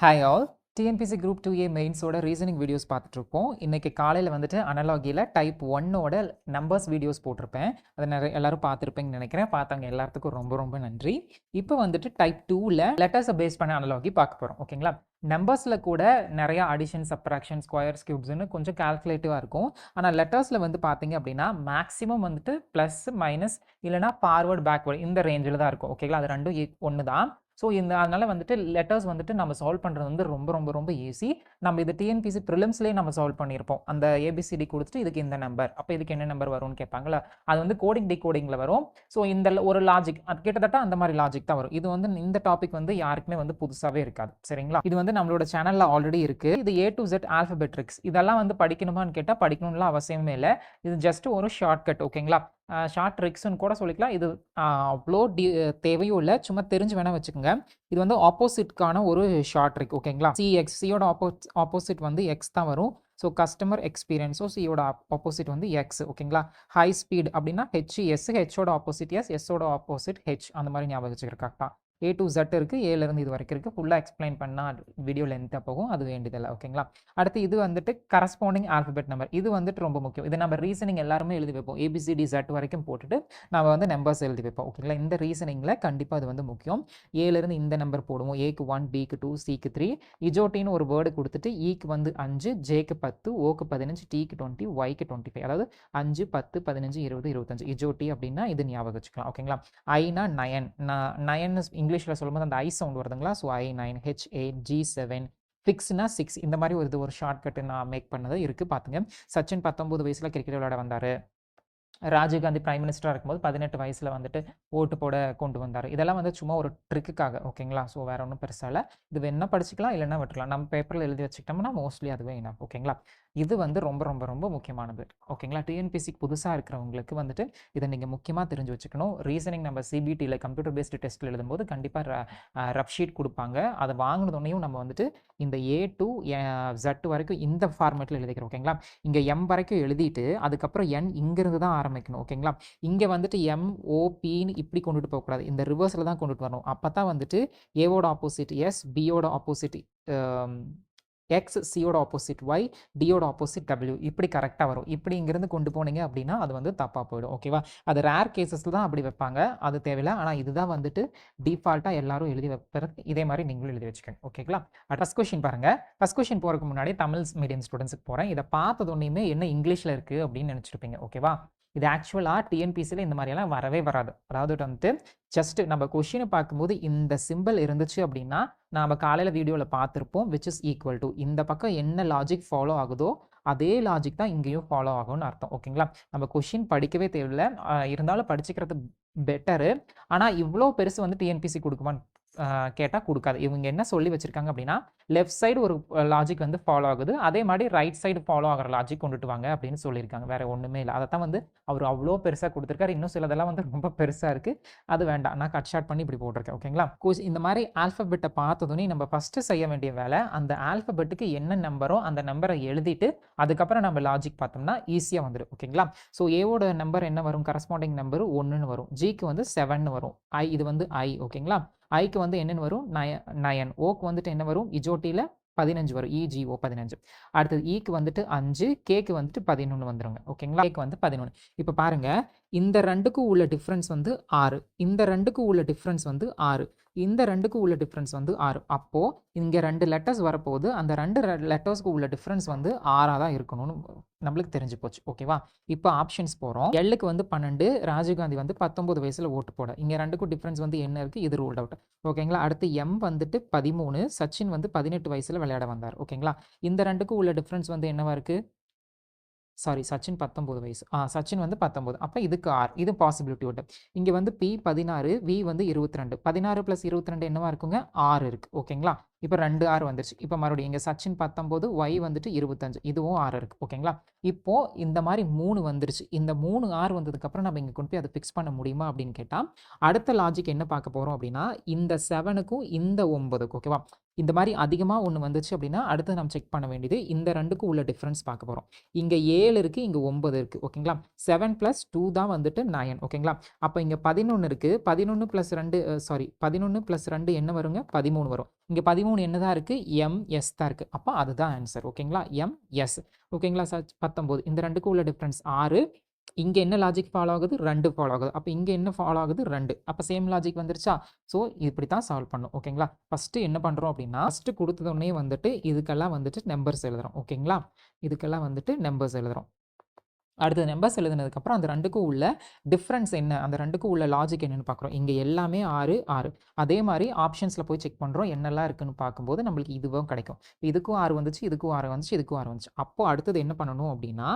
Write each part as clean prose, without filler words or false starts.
Hi all. TNPC Group 2A மெயின்ஸோட reasoning videos பார்த்துட்ருப்போம். இன்றைக்கி காலையில் வந்துட்டு அனலாகியில் டைப் 1ஓட நம்பர்ஸ் வீடியோஸ் போட்டிருப்பேன். அதை எல்லாரும் பார்த்துருப்பேங்கன்னு நினைக்கிறேன். பார்த்தவங்க எல்லாத்துக்கும் ரொம்ப ரொம்ப நன்றி. இப்போ வந்துட்டு டைப் 2ல் லெட்டர்ஸை பேஸ் பண்ண அனலாகி பார்க்க போகிறோம். ஓகேங்களா? நம்பர்ஸில் கூட நிறையா அடிஷன், சப்ராக்ஷன், ஸ்கொயர்ஸ், கியூப்ஸ்னு கொஞ்சம் கால்குலேட்டிவாக இருக்கும். ஆனால் லெட்டர்ஸில் வந்து பார்த்தீங்க அப்படின்னா மேக்ஸிமம் வந்துட்டு ப்ளஸ், மைனஸ் இல்லைனா ஃபார்வர்ட், பேக்வர்டு இந்த ரேஞ்சில் தான் இருக்கும். ஓகேங்களா? அது ரெண்டும் ஒன்று தான். ஸோ அதனால் வந்துட்டு லெட்டர்ஸ் வந்துட்டு நம்ம சால்வ் பண்ணுறது வந்து ரொம்ப ரொம்ப ரொம்ப ஈஸி. நம்ம இது டிஎன்பிசி ப்ரிலிம்ஸ்லேயே நம்ம சால்வ் பண்ணியிருப்போம். அந்த ஏபிசிடி கொடுத்துட்டு இதுக்கு இந்த நம்பர், அப்போ இதுக்கு என்ன நம்பர் வரும்னு கேட்பாங்களா, அது வந்து கோடிங் டிகோடிங்கில் வரும். ஸோ இந்த ஒரு லாஜிக் அது கிட்டத்தட்ட அந்த மாதிரி லாஜிக் தான் வரும். இது வந்து இந்த டாபிக் வந்து யாருக்குமே வந்து புதுசாகவே இருக்காது. சரிங்களா? இது வந்து நம்மளோட சேனலில் ஆல்ரெடி இருக்குது. இது A to Z ஆல்ஃபபெட்ரிக்ஸ். இதெல்லாம் வந்து படிக்கணுமான்னு கேட்டால் படிக்கணும்லாம் அவசியமே இல்லை. இது ஜஸ்ட் ஒரு ஷார்ட்கட். ஓகேங்களா? ஷார்ட் ட்ரிக்ஸ்ன்னு கூட சொல்லிக்கலாம். இது அவ்வளோ தேவையும் இல்லை, சும்மா தெரிஞ்சு வேணால் வச்சுக்கோங்க. இது வந்து ஆப்போசிட்கான ஒரு ஷார்ட் ட்ரிக். ஓகேங்களா? சியோட ஆப்போசிட் வந்து எக்ஸ் தான் வரும். So customer experience. ஸோ சியோட ஆப்போசிட் வந்து எக்ஸ். ஓகேங்களா? ஹை ஸ்பீட் அப்படின்னா ஹெச்இஎஸ், ஹெச்சோட ஆப்போசிட் எஸ், எஸ்ஸோட ஆப்போசிட் ஹெச். அந்த மாதிரி ஞாபகம் வச்சுருக்காக்கா. A to Z இருக்குது, ஏலேருந்து இது வரைக்கும் இருக்குது. ஃபுல்லாக எக்ஸ்பிளைன் பண்ணால் வீடியோ லென்த்தாக போகும், அது வேண்டியதில்லை. ஓகேங்களா? அடுத்து இது வந்துட்டு கரஸ்பாண்டிங் ஆல்ஃபபெட் நம்பர். இது வந்துட்டு ரொம்ப முக்கியம். இது நம்ம ரீசனிங் எல்லாருமே எழுதி வைப்போம். ABCD Z வரைக்கும் போட்டுட்டு நம்ம வந்து நம்பர்ஸ் எழுதி வைப்போம். ஓகேங்களா? இந்த ரீசனிங்கில் கண்டிப்பாக அது வந்து முக்கியம். ஏலேருந்து இந்த நம்பர் போடுவோம். ஏக்கு 1, பிக்கு 2, சிக்கு 3. இஜோட்டின்னு ஒரு வேர்டு கொடுத்துட்டு ஈக்கு வந்து 5, ஜேக்கு 10, ஓக்கு 15, டிக்கு 20, ஒய்க்கு 25. அதாவது 5, 10, 15, 20, 25. இஜோட்டி அப்படின்னா இது ஞாபகம் வச்சுக்கலாம். ஓகேங்களா? ஐனா 9. நயன் இங்கிலீஷில் சொல்லும்போது அந்த ஐ சவுண்ட் வருதுங்களா? So I9, H8, G7. ஃபிக்ஸ்னா 6. இந்த மாதிரி ஒரு ஷார்ட்கட்டு நான் மேக் பண்ணது இருக்குது, பார்த்துங்க. சச்சின் 19 வயசில் கிரிக்கெட் விளையாட வந்தார். ராஜீவ்காந்தி பிரைம் மினிஸ்டராக இருக்கும்போது 18 வயசில் வந்துட்டு ஓட்டு போட கொண்டு வந்தார். இதெல்லாம் வந்து சும்மா ஒரு ட்ரிக்குக்காக. ஓகேங்களா? ஸோ வேறு ஒன்றும் பெருசாக இல்லை. இது வேணா படிச்சுக்கலாம், இல்லைன்னா விட்டுக்கலாம். நம்ம பேப்பரில் எழுதி வச்சுக்கிட்டோம்னா மோஸ்ட்லி அதுவே என்ன. ஓகேங்களா? இது வந்து ரொம்ப ரொம்ப ரொம்ப முக்கியமானது. ஓகேங்களா? டிஎன்பிசிக்கு புதுசாக இருக்கிறவங்களுக்கு வந்துட்டு இதை நீங்கள் முக்கியமாக தெரிஞ்சு வச்சுக்கணும். ரீசனிங் நம்ம சிபிடியில் கம்ப்யூட்டர் பேஸ்டு டெஸ்ட்டில் எழுதும்போது கண்டிப்பாக ரஃப் ஷீட் கொடுப்பாங்க. அதை வாங்கினதுனையும் நம்ம வந்துட்டு இந்த A to Z வரைக்கும் இந்த ஃபார்மேட்டில் எழுதிக்கிறோம். ஓகேங்களா? இங்கே M வரைக்கும் எழுதிட்டு அதுக்கப்புறம் N இங்கிருந்து தான் ஆரம்பிக்கணும். ஓகேங்களா? இங்கே வந்துட்டு MOPன்னு இப்படி கொண்டுட்டு போகக்கூடாது. இந்த ரிவர்ஸில் தான் கொண்டுட்டு வரணும். அப்போ தான் வந்துட்டு ஏவோட ஆப்போசிட் எஸ், பியோட ஆப்போசிட் எக்ஸ், சியோட ஆப்போசிட் ஒய், டியோட ஆப்போசிட் டபிள்யூ இப்படி கரெக்டாக வரும். இப்படி இங்கேருந்து கொண்டு போனீங்க அப்படின்னா அது வந்து தப்பாக போயிடும். ஓகேவா? அது ரேர் கேசஸில் தான் அப்படி வைப்பாங்க, அது தேவையில்லை. ஆனால் இதுதான் வந்துட்டு டிஃபால்ட்டாக எல்லாரும் எழுதி வைப்பது. இதே மாதிரி நீங்களும் எழுதி வச்சுக்கோங்க. ஓகேங்களா? ஃபஸ்ட் கொஸ்டின் பாருங்கள். ஃபஸ்ட் கொஸ்டின் போகிறதுக்கு முன்னாடி தமிழ் மீடியம் ஸ்டூடெண்ட்ஸுக்கு போகிறேன். இதை பார்த்ததுன்னே என்ன இங்கிலீஷில் இருக்குது அப்படின்னு நினச்சிருப்பீங்க. ஓகேவா? இது ஆக்சுவலாக டிஎன்பிசியில் இந்த மாதிரியெல்லாம் வரவே வராது. அதாவது வந்துட்டு ஜஸ்ட் நம்ம கொஷினை பார்க்கும்போது இந்த சிம்பிள் இருந்துச்சு அப்படின்னா நம்ம காலையில் வீடியோவில் பார்த்துருப்போம், விச் இஸ் ஈக்குவல் டு இந்த பக்கம் என்ன லாஜிக் ஃபாலோ ஆகுதோ அதே லாஜிக் தான் இங்கேயும் ஃபாலோ ஆகும்னு அர்த்தம். ஓகேங்களா? நம்ம கொஷின் படிக்கவே தேவையில்லை, இருந்தாலும் படிச்சுக்கிறது பெட்டரு. ஆனால் இவ்வளோ பெருசு வந்து டிஎன்பிசி கொடுக்குமான்னு கேட்டால் கொடுக்காது. இவங்க என்ன சொல்லி வச்சுருக்காங்க அப்படின்னா லெஃப்ட் சைடு ஒரு லாஜிக் வந்து ஃபாலோ ஆகுது, அதே மாதிரி ரைட் சைடு ஃபாலோ ஆகிற லாஜிக் கொண்டுட்டு வாங்க அப்படின்னு சொல்லியிருக்காங்க. வேறு ஒன்றுமே இல்லை. அதை தான் வந்து அவர் அவ்வளோ பெருசாக கொடுத்துருக்காரு. இன்னும் சிலதெல்லாம் வந்து ரொம்ப பெருசாக இருக்குது, அது வேண்டாம். நான் கட் ஷார்ட் பண்ணி இப்படி போட்டிருக்கேன். ஓகேங்களா? இந்த மாதிரி ஆல்ஃபபெட்டை பார்த்ததுனே நம்ம ஃபஸ்ட்டு செய்ய வேண்டிய வேலை அந்த ஆல்ஃபபெட்டுக்கு என்ன நம்பரோ அந்த நம்பரை எழுதிட்டு அதுக்கப்புறம் நம்ம லாஜிக் பார்த்தோம்னா ஈஸியாக வந்துடும். ஓகேங்களா? ஸோ ஏவோட நம்பர் என்ன வரும்? கரஸ்பாண்டிங் நம்பர் 1ன்னு வரும். ஜிக்கு வந்து 7ன்னு வரும். இது வந்து ஐ. ஓகேங்களா? ஐக்கு வந்து என்னென்னு வரும்? 9. ஓக்கு வந்துட்டு என்ன வரும்? இஜோட்டியில் 15 வரும். EGO 15. அடுத்தது ஈக்கு வந்துட்டு 5, கேக்கு வந்துட்டு 11 வந்துருங்க. ஓகேங்களா? கேக்கு வந்து 11. இப்போ பாருங்கள், இந்த ரெண்டுக்கும் உள்ள டிஃப்ரென்ஸ் வந்து 6, இந்த ரெண்டுக்கும் உள்ள டிஃப்ரென்ஸ் வந்து 6, இந்த ரெண்டுக்கும் உள்ள டிஃப்ரென்ஸ் வந்து 6. அப்போது இங்கே 2 லெட்டர்ஸ் வரப்போகுது, அந்த 2 லெட்டர்ஸ்க்கு உள்ள டிஃப்ரென்ஸ் வந்து 6ஆக தான் இருக்கணும்னு நம்மளுக்கு தெரிஞ்சு போச்சு. ஓகேவா? இப்போ ஆப்ஷன்ஸ் போகிறோம். எல்லுக்கு வந்து 12, ராஜீவ்காந்தி வந்து 19 வயசில் ஓட்டு போட. இங்கே ரெண்டுக்கும் டிஃப்ரென்ஸ் வந்து என்ன இருக்குது? இது ரூல்ட் அவுட். ஓகேங்களா? அடுத்து M வந்துட்டு 13, சச்சின் வந்து 18 வயசில் விளையாட வந்தார். ஓகேங்களா? இந்த ரெண்டுக்கும் உள்ள டிஃப்ரென்ஸ் வந்து என்னவா இருக்குது? சாரி, சச்சின் 19 வயசு. சச்சின் வந்து 19. அப்போ இதுக்கு ஆர், இது பாசிபிலிட்டி உண்டு. இங்கே வந்து P 16, V வந்து 22. 16 + 22 என்னவா இருக்குங்க? 6 இருக்குது. ஓகேங்களா? இப்போ 2 ஆர் வந்துருச்சு. இப்போ மறுபடியும் இங்கே சச்சின் 19, ஒய் வந்துட்டு 25, இதுவும் 6 இருக்குது. ஓகேங்களா? இப்போது இந்த மாதிரி 3 வந்துருச்சு. இந்த 3 ஆர் வந்ததுக்கப்புறம் நம்ம இங்கே கொண்டு போய் அதை ஃபிக்ஸ் பண்ண முடியுமா அப்படின்னு கேட்டால் அடுத்த லாஜிக் என்ன பார்க்க போகிறோம் அப்படின்னா இந்த 7க்கும் இந்த 9க்கும். ஓகேவா? இந்த மாதிரி அதிகமாக ஒன்று வந்துச்சு அப்படின்னா அடுத்து நம்ம செக் பண்ண வேண்டியது இந்த ரெண்டுக்கும் உள்ள டிஃப்ரென்ஸ் பார்க்க போகிறோம். இங்கே 7 இருக்குது, இங்கே 9 இருக்குது. ஓகேங்களா? 7 + 2 தான் வந்துட்டு 9. ஓகேங்களா? அப்போ இங்கே 11 இருக்குது. 11 + 2 11 + 2 என்ன வருங்க? 13 வரும். இங்கே 13 13 என்னதான் இருக்கு? MS தான் இருக்கு. அப்ப அதுதான் ஆன்சர். ஓகேங்களா? MS. ஓகேங்களா? 19 இந்த ரெண்டுக்கும் உள்ள டிஃபரன்ஸ் 6. இங்க என்ன லாஜிக் ஃபாலோ ஆகுது? 2 ஃபாலோ ஆகுது. அப்ப இங்க என்ன ஃபாலோ ஆகுது? 2. அப்ப சேம் லாஜிக் வந்துருச்சா? ஸோ இப்படி தான் சால்வ் பண்ணும். ஓகேங்களா? ஃபர்ஸ்ட்டு என்ன பண்றோம் அப்படின்னா, ஃபர்ஸ்ட்டு குடுத்ததுடனே வந்துட்டு இதுக்கெல்லாம் வந்துட்டு நம்பர்ஸ் எழுதுறோம். ஓகேங்களா? இதுக்கெல்லாம் வந்துட்டு நம்பர்ஸ் எழுதுறோம். அடுத்தது நம்பர்ஸ் எழுதுனதுக்கப்புறம் அந்த 2க்கும் உள்ள டிஃப்ரென்ஸ் என்ன? அந்த 2க்கும் உள்ள லாஜிக் என்னன்னு பார்க்குறோம். இங்க எல்லாமே 6, 6. அதே மாரி ஆப்ஷன்ஸ்ல போய் செக் பண்றோம். என்னெல்லாம் இருக்குன்னு பார்க்கும்போது நம்மளுக்கு இதுவும் கிடைக்கும். இதுக்கும் 6 வந்துச்சு, இதுக்கும் 6 வந்துச்சு, இதுக்கும் 6 வந்துச்சு. அப்போ அடுத்தது என்ன பண்ணணும் அப்படின்னா,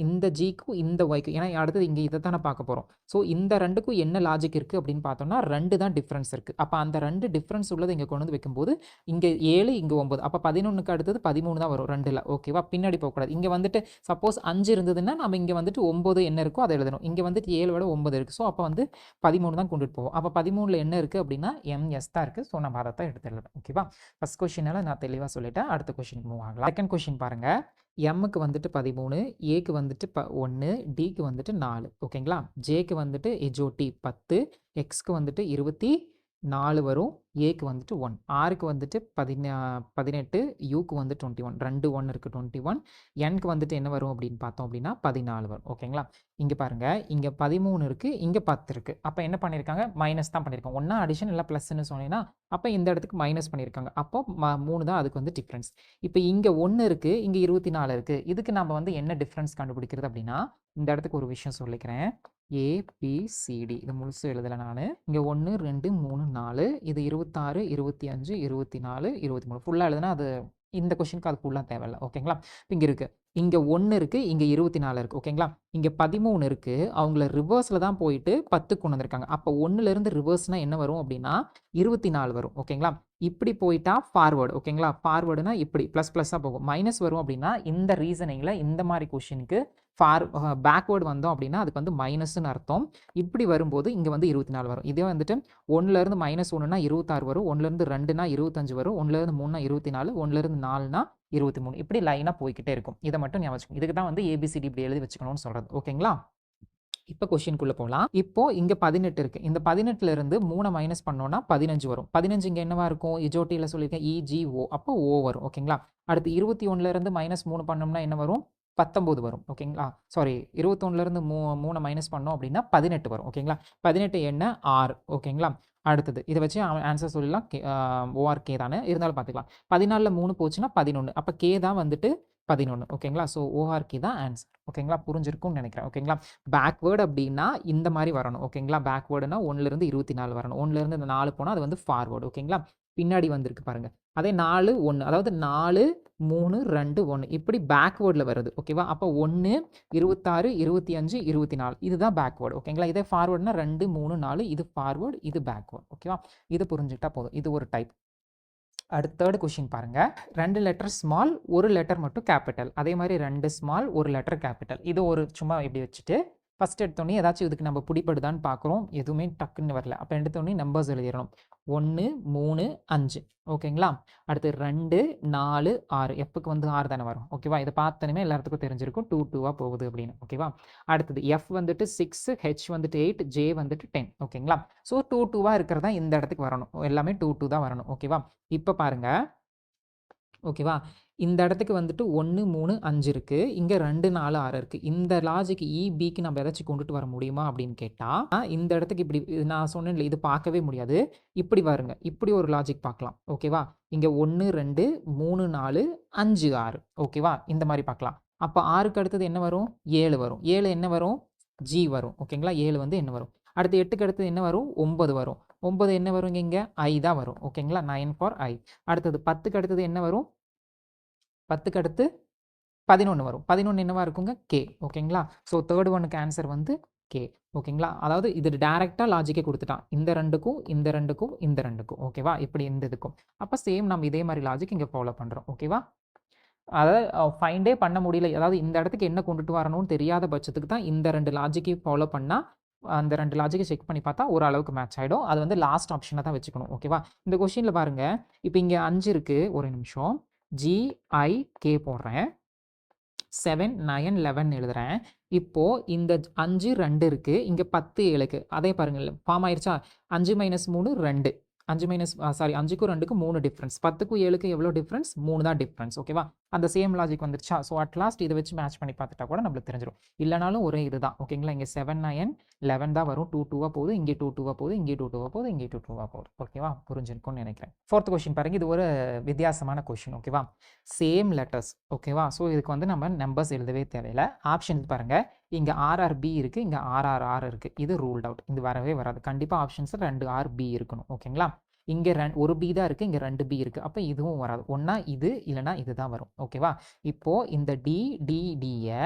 இந்த ஜிக்கும் இந்த ஒய்க்கும் ஏன்னா அடுத்தது இங்க இத தானே பார்க்க போறோம். ஸோ இந்த 2க்கும் என்ன லாஜிக் இருக்கு அப்படின்னு பார்த்தோம்னா, 2 தான் டிஃப்ரென்ஸ் இருக்கு. அப்ப அந்த 2 டிஃப்ரென்ஸ் உள்ளத இங்க கொண்டு வந்து வைக்கும்போது, இங்க 7 இங்க 9. அப்ப 11க்கு அடுத்தது 13 தான் வரும் 2ல. ஓகேவா? பின்னாடி போகக்கூடாது. இங்க வந்துட்டு சப்போஸ் 5 இருந்ததுன்னா, நம்ம இங்க வந்துட்டு 9 என்ன இருக்கோ அத எழுதணும். இங்க வந்துட்டு 7 விட 9 இருக்கு. ஸோ அப்ப வந்து 13 தான் கொண்டுட்டு போவோம். அப்ப 13ல என்ன இருக்கு அப்படின்னா, MS தான் இருக்கு. ஸோ நம்ம அத தான் எடுத்து எழுதணும். ஓகேவா? ஃபர்ஸ்ட் கொஸ்டினால நான் தெளிவா சொல்லிட்டேன். அடுத்த கொஸ்டின் மூவ் ஆகலாம். செகண்ட் கொஸ்டின் பாருங்க. Mக்கு வந்துட்டு 13, Aக்கு வந்துட்டு 1, Dக்கு வந்துட்டு 4. ஓகேங்களா? Jக்கு வந்துட்டு HOT 10, Xக்கு வந்துட்டு 24 வரும். Aக்கு வந்துட்டு 1. Rக்கு வந்துட்டு 18, Uக்கு வந்து 21. 2 1 இருக்கு 21. Nக்கு வந்துட்டு என்ன வரும் அப்படின்னு பார்த்தோம் அப்படின்னா 14 வரும். ஓகேங்களா? இங்க பாருங்க. இங்க 13 இருக்கு. இங்க 10 இருக்கு. அப்ப என்ன பண்ணியிருக்காங்க? மைனஸ் தான் பண்ணியிருக்காங்க. ஒண்ணா அடிஷன் இல்ல பிளஸ்ன்னு சொன்னீங்கன்னா, அப்ப இந்த இடத்துக்கு மைனஸ் பண்ணியிருக்காங்க. அப்போ 3 தான் அதுக்கு வந்து டிஃபரன்ஸ். இப்ப இங்க 1 இருக்கு. இங்க 24 இருக்கு. இதுக்கு நம்ம வந்து என்ன டிஃபரன்ஸ் கண்டுபிடிக்கிறது அப்படின்னா, இந்த இடத்துக்கு ஒரு விஷயம் சொல்லிக்கிறேன். ABCD இது முழுசு எழுதல நானு. இங்க 1, 2, 3, 4 இது 26, 25, 24, 23 ஃபுல்லா எழுதுனா அது இந்த கொஸ்டினுக்கு அது ஃபுல்லா தேவையில்ல. ஓகேங்களா? இங்க இருக்கு. இங்க 1 இருக்கு. இங்க 24 இருக்கு. ஓகேங்களா? இங்க 13 இருக்கு. அவங்கள ரிவர்ஸ்ல தான் போயிட்டு 10 கொண்டு வந்திருக்காங்க. அப்ப 1ல இருந்து ரிவர்ஸ்னா என்ன வரும் அப்படின்னா 24 வரும். ஓகேங்களா? இப்படி போயிட்டா ஃபார்வர்ட். ஓகேங்களா? ஃபார்வர்டுனா இப்படி பிளஸ்ஸா போகும். மைனஸ் வரும் அப்படின்னா இந்த ரீசனிங்ல இந்த மாதிரி கொஸ்டினுக்கு பேக்வேர்டு வந்தோம் அப்படின்னா அதுக்கு வந்து மைனஸ்னு அர்த்தம். இப்படி வரும்போது இங்க வந்து 24 வரும். இதே வந்துட்டு 1ல இருந்து -1னா 26 வரும். 1ல இருந்து 2னா 25 வரும். 1ல இருந்து 3னா 24. 1ல இருந்து 4னா 23. இப்படி லைனா போய்க்கிட்டே இருக்கும். இதை மட்டும் ஞாபகம் வச்சுக்கோங்க. இதுக்கு தான் வந்து ABCD இப்படி எழுதி வச்சுக்கணும்னு சொல்றது. ஓகேங்களா? இப்போ கொஸ்டின்குள்ள போலாம். இப்போ இங்க 18 இருக்கு. இந்த 18ல இருந்து 3 மைனஸ் பண்ணோம்னா 15 வரும். 15 இங்க என்னவா இருக்கும்? இஜோட்டில சொல்லியிருக்கேன் EGO. அப்போ O வரும். ஓகேங்களா? அடுத்து 21ல இருந்து -3 பண்ணோம்னா என்ன வரும்? 19 வரும். ஓகேங்களா? சாரி 21ல இருந்து 3 மைனஸ் பண்ணோம் அப்படின்னா 18 வரும். ஓகேங்களா? 18 என்ன? R. ஓகேங்களா? அடுத்தது இதை வச்சு ஆன்சர் சொல்லலாம். ORK தானே இருந்தாலும் பார்த்துக்கலாம். 14ல 3 போச்சுன்னா 11. அப்போ K தான் வந்துட்டு 11. ஓகேங்களா? ஸோ ORK தான் ஆன்சர். ஓகேங்களா? புரிஞ்சிருக்கும்னு நினைக்கிறேன். ஓகேங்களா? பேக்வேர்டு அப்படின்னா இந்த மாதிரி வரணும். ஓகேங்களா? பேக்வேர்டுனா 1ல இருந்து 24 வரணும். 1ல இருந்து இந்த 4 போனால் அது வந்து ஃபார்வர்டு. ஓகேங்களா? பின்னாடி வந்திருக்கு பாருங்க. அதே 4 1 அதாவது 4 3 2 1 இப்படி பேக்வேர்டில் வருது. ஓகேவா? அப்போ 1 26 25 24 இதுதான் பேக்வேர்டு. ஓகேங்களா? இதே ஃபார்வர்டுனா 2 3 4 இது ஃபார்வர்டு இது பேக்வேர்டு. ஓகேவா? இது புரிஞ்சுக்கிட்டா போதும். இது ஒரு டைப். அடுத்த தேர்ட் கொஸ்டின் பாருங்க. 2 லெட்டர் ஸ்மால், ஒரு லெட்டர் மட்டும் கேபிட்டல். அதே மாதிரி 2 ஸ்மால், ஒரு லெட்டர் கேபிட்டல். இது ஒரு சும்மா இப்படி வச்சுட்டு ஃபர்ஸ்ட் எடுத்தோடனே ஏதாச்சும் இதுக்கு நம்ம பிடிப்படுதான்னு பார்க்குறோம். எதுவுமே டக்குன்னு வரல. அப்போ எடுத்தோடனே நம்பர்ஸ் எழுதிடணும். 1 3 5. ஓகேங்களா? அடுத்து 2 4 6. எஃப்க்கு வந்து 6 தானே வரும். ஓகேவா? இதை பார்த்தோன்னே எல்லாத்துக்கும் தெரிஞ்சிருக்கும் 2 2 போகுது அப்படின்னு. ஓகேவா? அடுத்தது எஃப் வந்துட்டு 6, ஹெச் வந்துட்டு 8, ஜே வந்துட்டு 10. ஓகேங்களா? ஸோ 2 2 இருக்கிறதா இந்த இடத்துக்கு வரணும். எல்லாமே 2 2 தான் வரணும். ஓகேவா? இப்போ பாருங்க. ஓகேவா? இந்த இடத்துக்கு வந்துட்டு 1 3 5 இருக்கு. இங்க 2 4 6 இருக்கு. இந்த லாஜிக் EBக்கு நம்ம ஏதாச்சும் கொண்டுட்டு வர முடியுமா அப்படின்னு கேட்டா, இந்த இடத்துக்கு இப்படி நான் சொன்னேன்ல இது பார்க்கவே முடியாது. இப்படி வருங்க. இப்படி ஒரு லாஜிக் பார்க்கலாம். ஓகேவா? இங்க 1 2 3 4 5 6. ஓகேவா? இந்த மாதிரி பார்க்கலாம். அப்ப 6க்கு அடுத்தது என்ன வரும்? 7 வரும். 7 என்ன வரும்? G வரும். ஓகேங்களா? 7 வந்து என்ன வரும்? அடுத்து 8க்கு அடுத்தது என்ன வரும்? 9 வரும். 9 என்ன வருங்க? இங்க I தான் வரும். ஓகேங்களா? 9 ஃபார் I. அடுத்தது 10க்கு அடுத்தது என்ன வரும்? 10க்கு அடுத்து 11 வரும். 11 என்னவா இருக்குங்க? K. ஓகேங்களா? ஸோ தேர்ட் ஒனுக்கு ஆன்சர் வந்து K. ஓகேங்களா? அதாவது இது டைரக்டா லாஜிக்கே கொடுத்துட்டான். இந்த 2க்கும் இந்த 2க்கும் இந்த 2க்கும். ஓகேவா? இப்படி இந்த இதுக்கும். அப்போ சேம் நம்ம இதே மாதிரி லாஜிக் இங்கே ஃபாலோ பண்ணுறோம். ஓகேவா? அதாவது ஃபைண்டே பண்ண முடியல. அதாவது இந்த இடத்துக்கு என்ன கொண்டுட்டு வரணும்னு தெரியாத பட்சத்துக்கு தான் இந்த 2 லாஜிக்கையும் ஃபாலோ பண்ணால் அந்த 2 லாஜிக்கை செக் பண்ணி பார்த்தா ஓரளவுக்கு மேட்ச் ஆகிடும். அது வந்து லாஸ்ட் ஆப்ஷனை தான் வச்சுக்கணும். ஓகேவா? இந்த கொஸ்டினில் பாருங்க. இப்போ இங்கே 5 இருக்கு. ஒரு நிமிஷம். GIK போடுறேன். 7 9 11 எழுதுறேன். இப்போ இந்த 5 2 இருக்கு. இங்க 10 7க்கு. அதே பாருங்க ஃபார்ம் ஆயிருச்சா? 5 - 3 2. 5 மைனஸ் சாரி 5க்கும் 2க்கும் 3 டிஃப்ரென்ஸ், 10க்கும் 7க்கும் எவ்வளோ டிஃப்ரென்ஸ், 3 தான் டிஃப்ரென்ஸ். ஓகேவா? அந்த சேம் லாஜிக் வந்துருச்சா? ஸோ அட் லாஸ்ட் இதை வச்சு மேட்ச் பண்ணி பார்த்துட்டா கூட நம்மளுக்கு தெரிஞ்சிடும். இல்லைனாலும் ஒரே இதுதான். ஓகேங்களா? இங்கே 7 9 11 தான் வரும். 2 2 போகுது, இங்கே 2 2 போகுது, இங்கே 2 2 போகுது, இங்கே 2 2 போகுது. ஓகேவா? புரிஞ்சிருக்கும்னு நினைக்கிறேன். 4th கொஸ்டின் பாருங்க. இது ஒரு வித்தியாசமான கொஸ்டின். ஓகேவா? Same letters. ஓகேவா? ஸோ இதுக்கு வந்து நம்ம நம்பர்ஸ் எழுதவே தேவையில்லை. ஆப்ஷன் பாருங்க. இங்கே RRB இருக்குது, இங்கே RRR இருக்குது. இது ரூல்ட் அவுட். இது வரவே வராது. கண்டிப்பாக ஆப்ஷன்ஸில் 2 RB இருக்கணும். ஓகேங்களா? இங்கே ஒரு B தான் இருக்குது, இங்கே 2 B இருக்குது. அப்போ இதுவும் வராது. ஒன்றா இது இல்லைனா இது தான் வரும். ஓகேவா? இப்போது இந்த DDDயை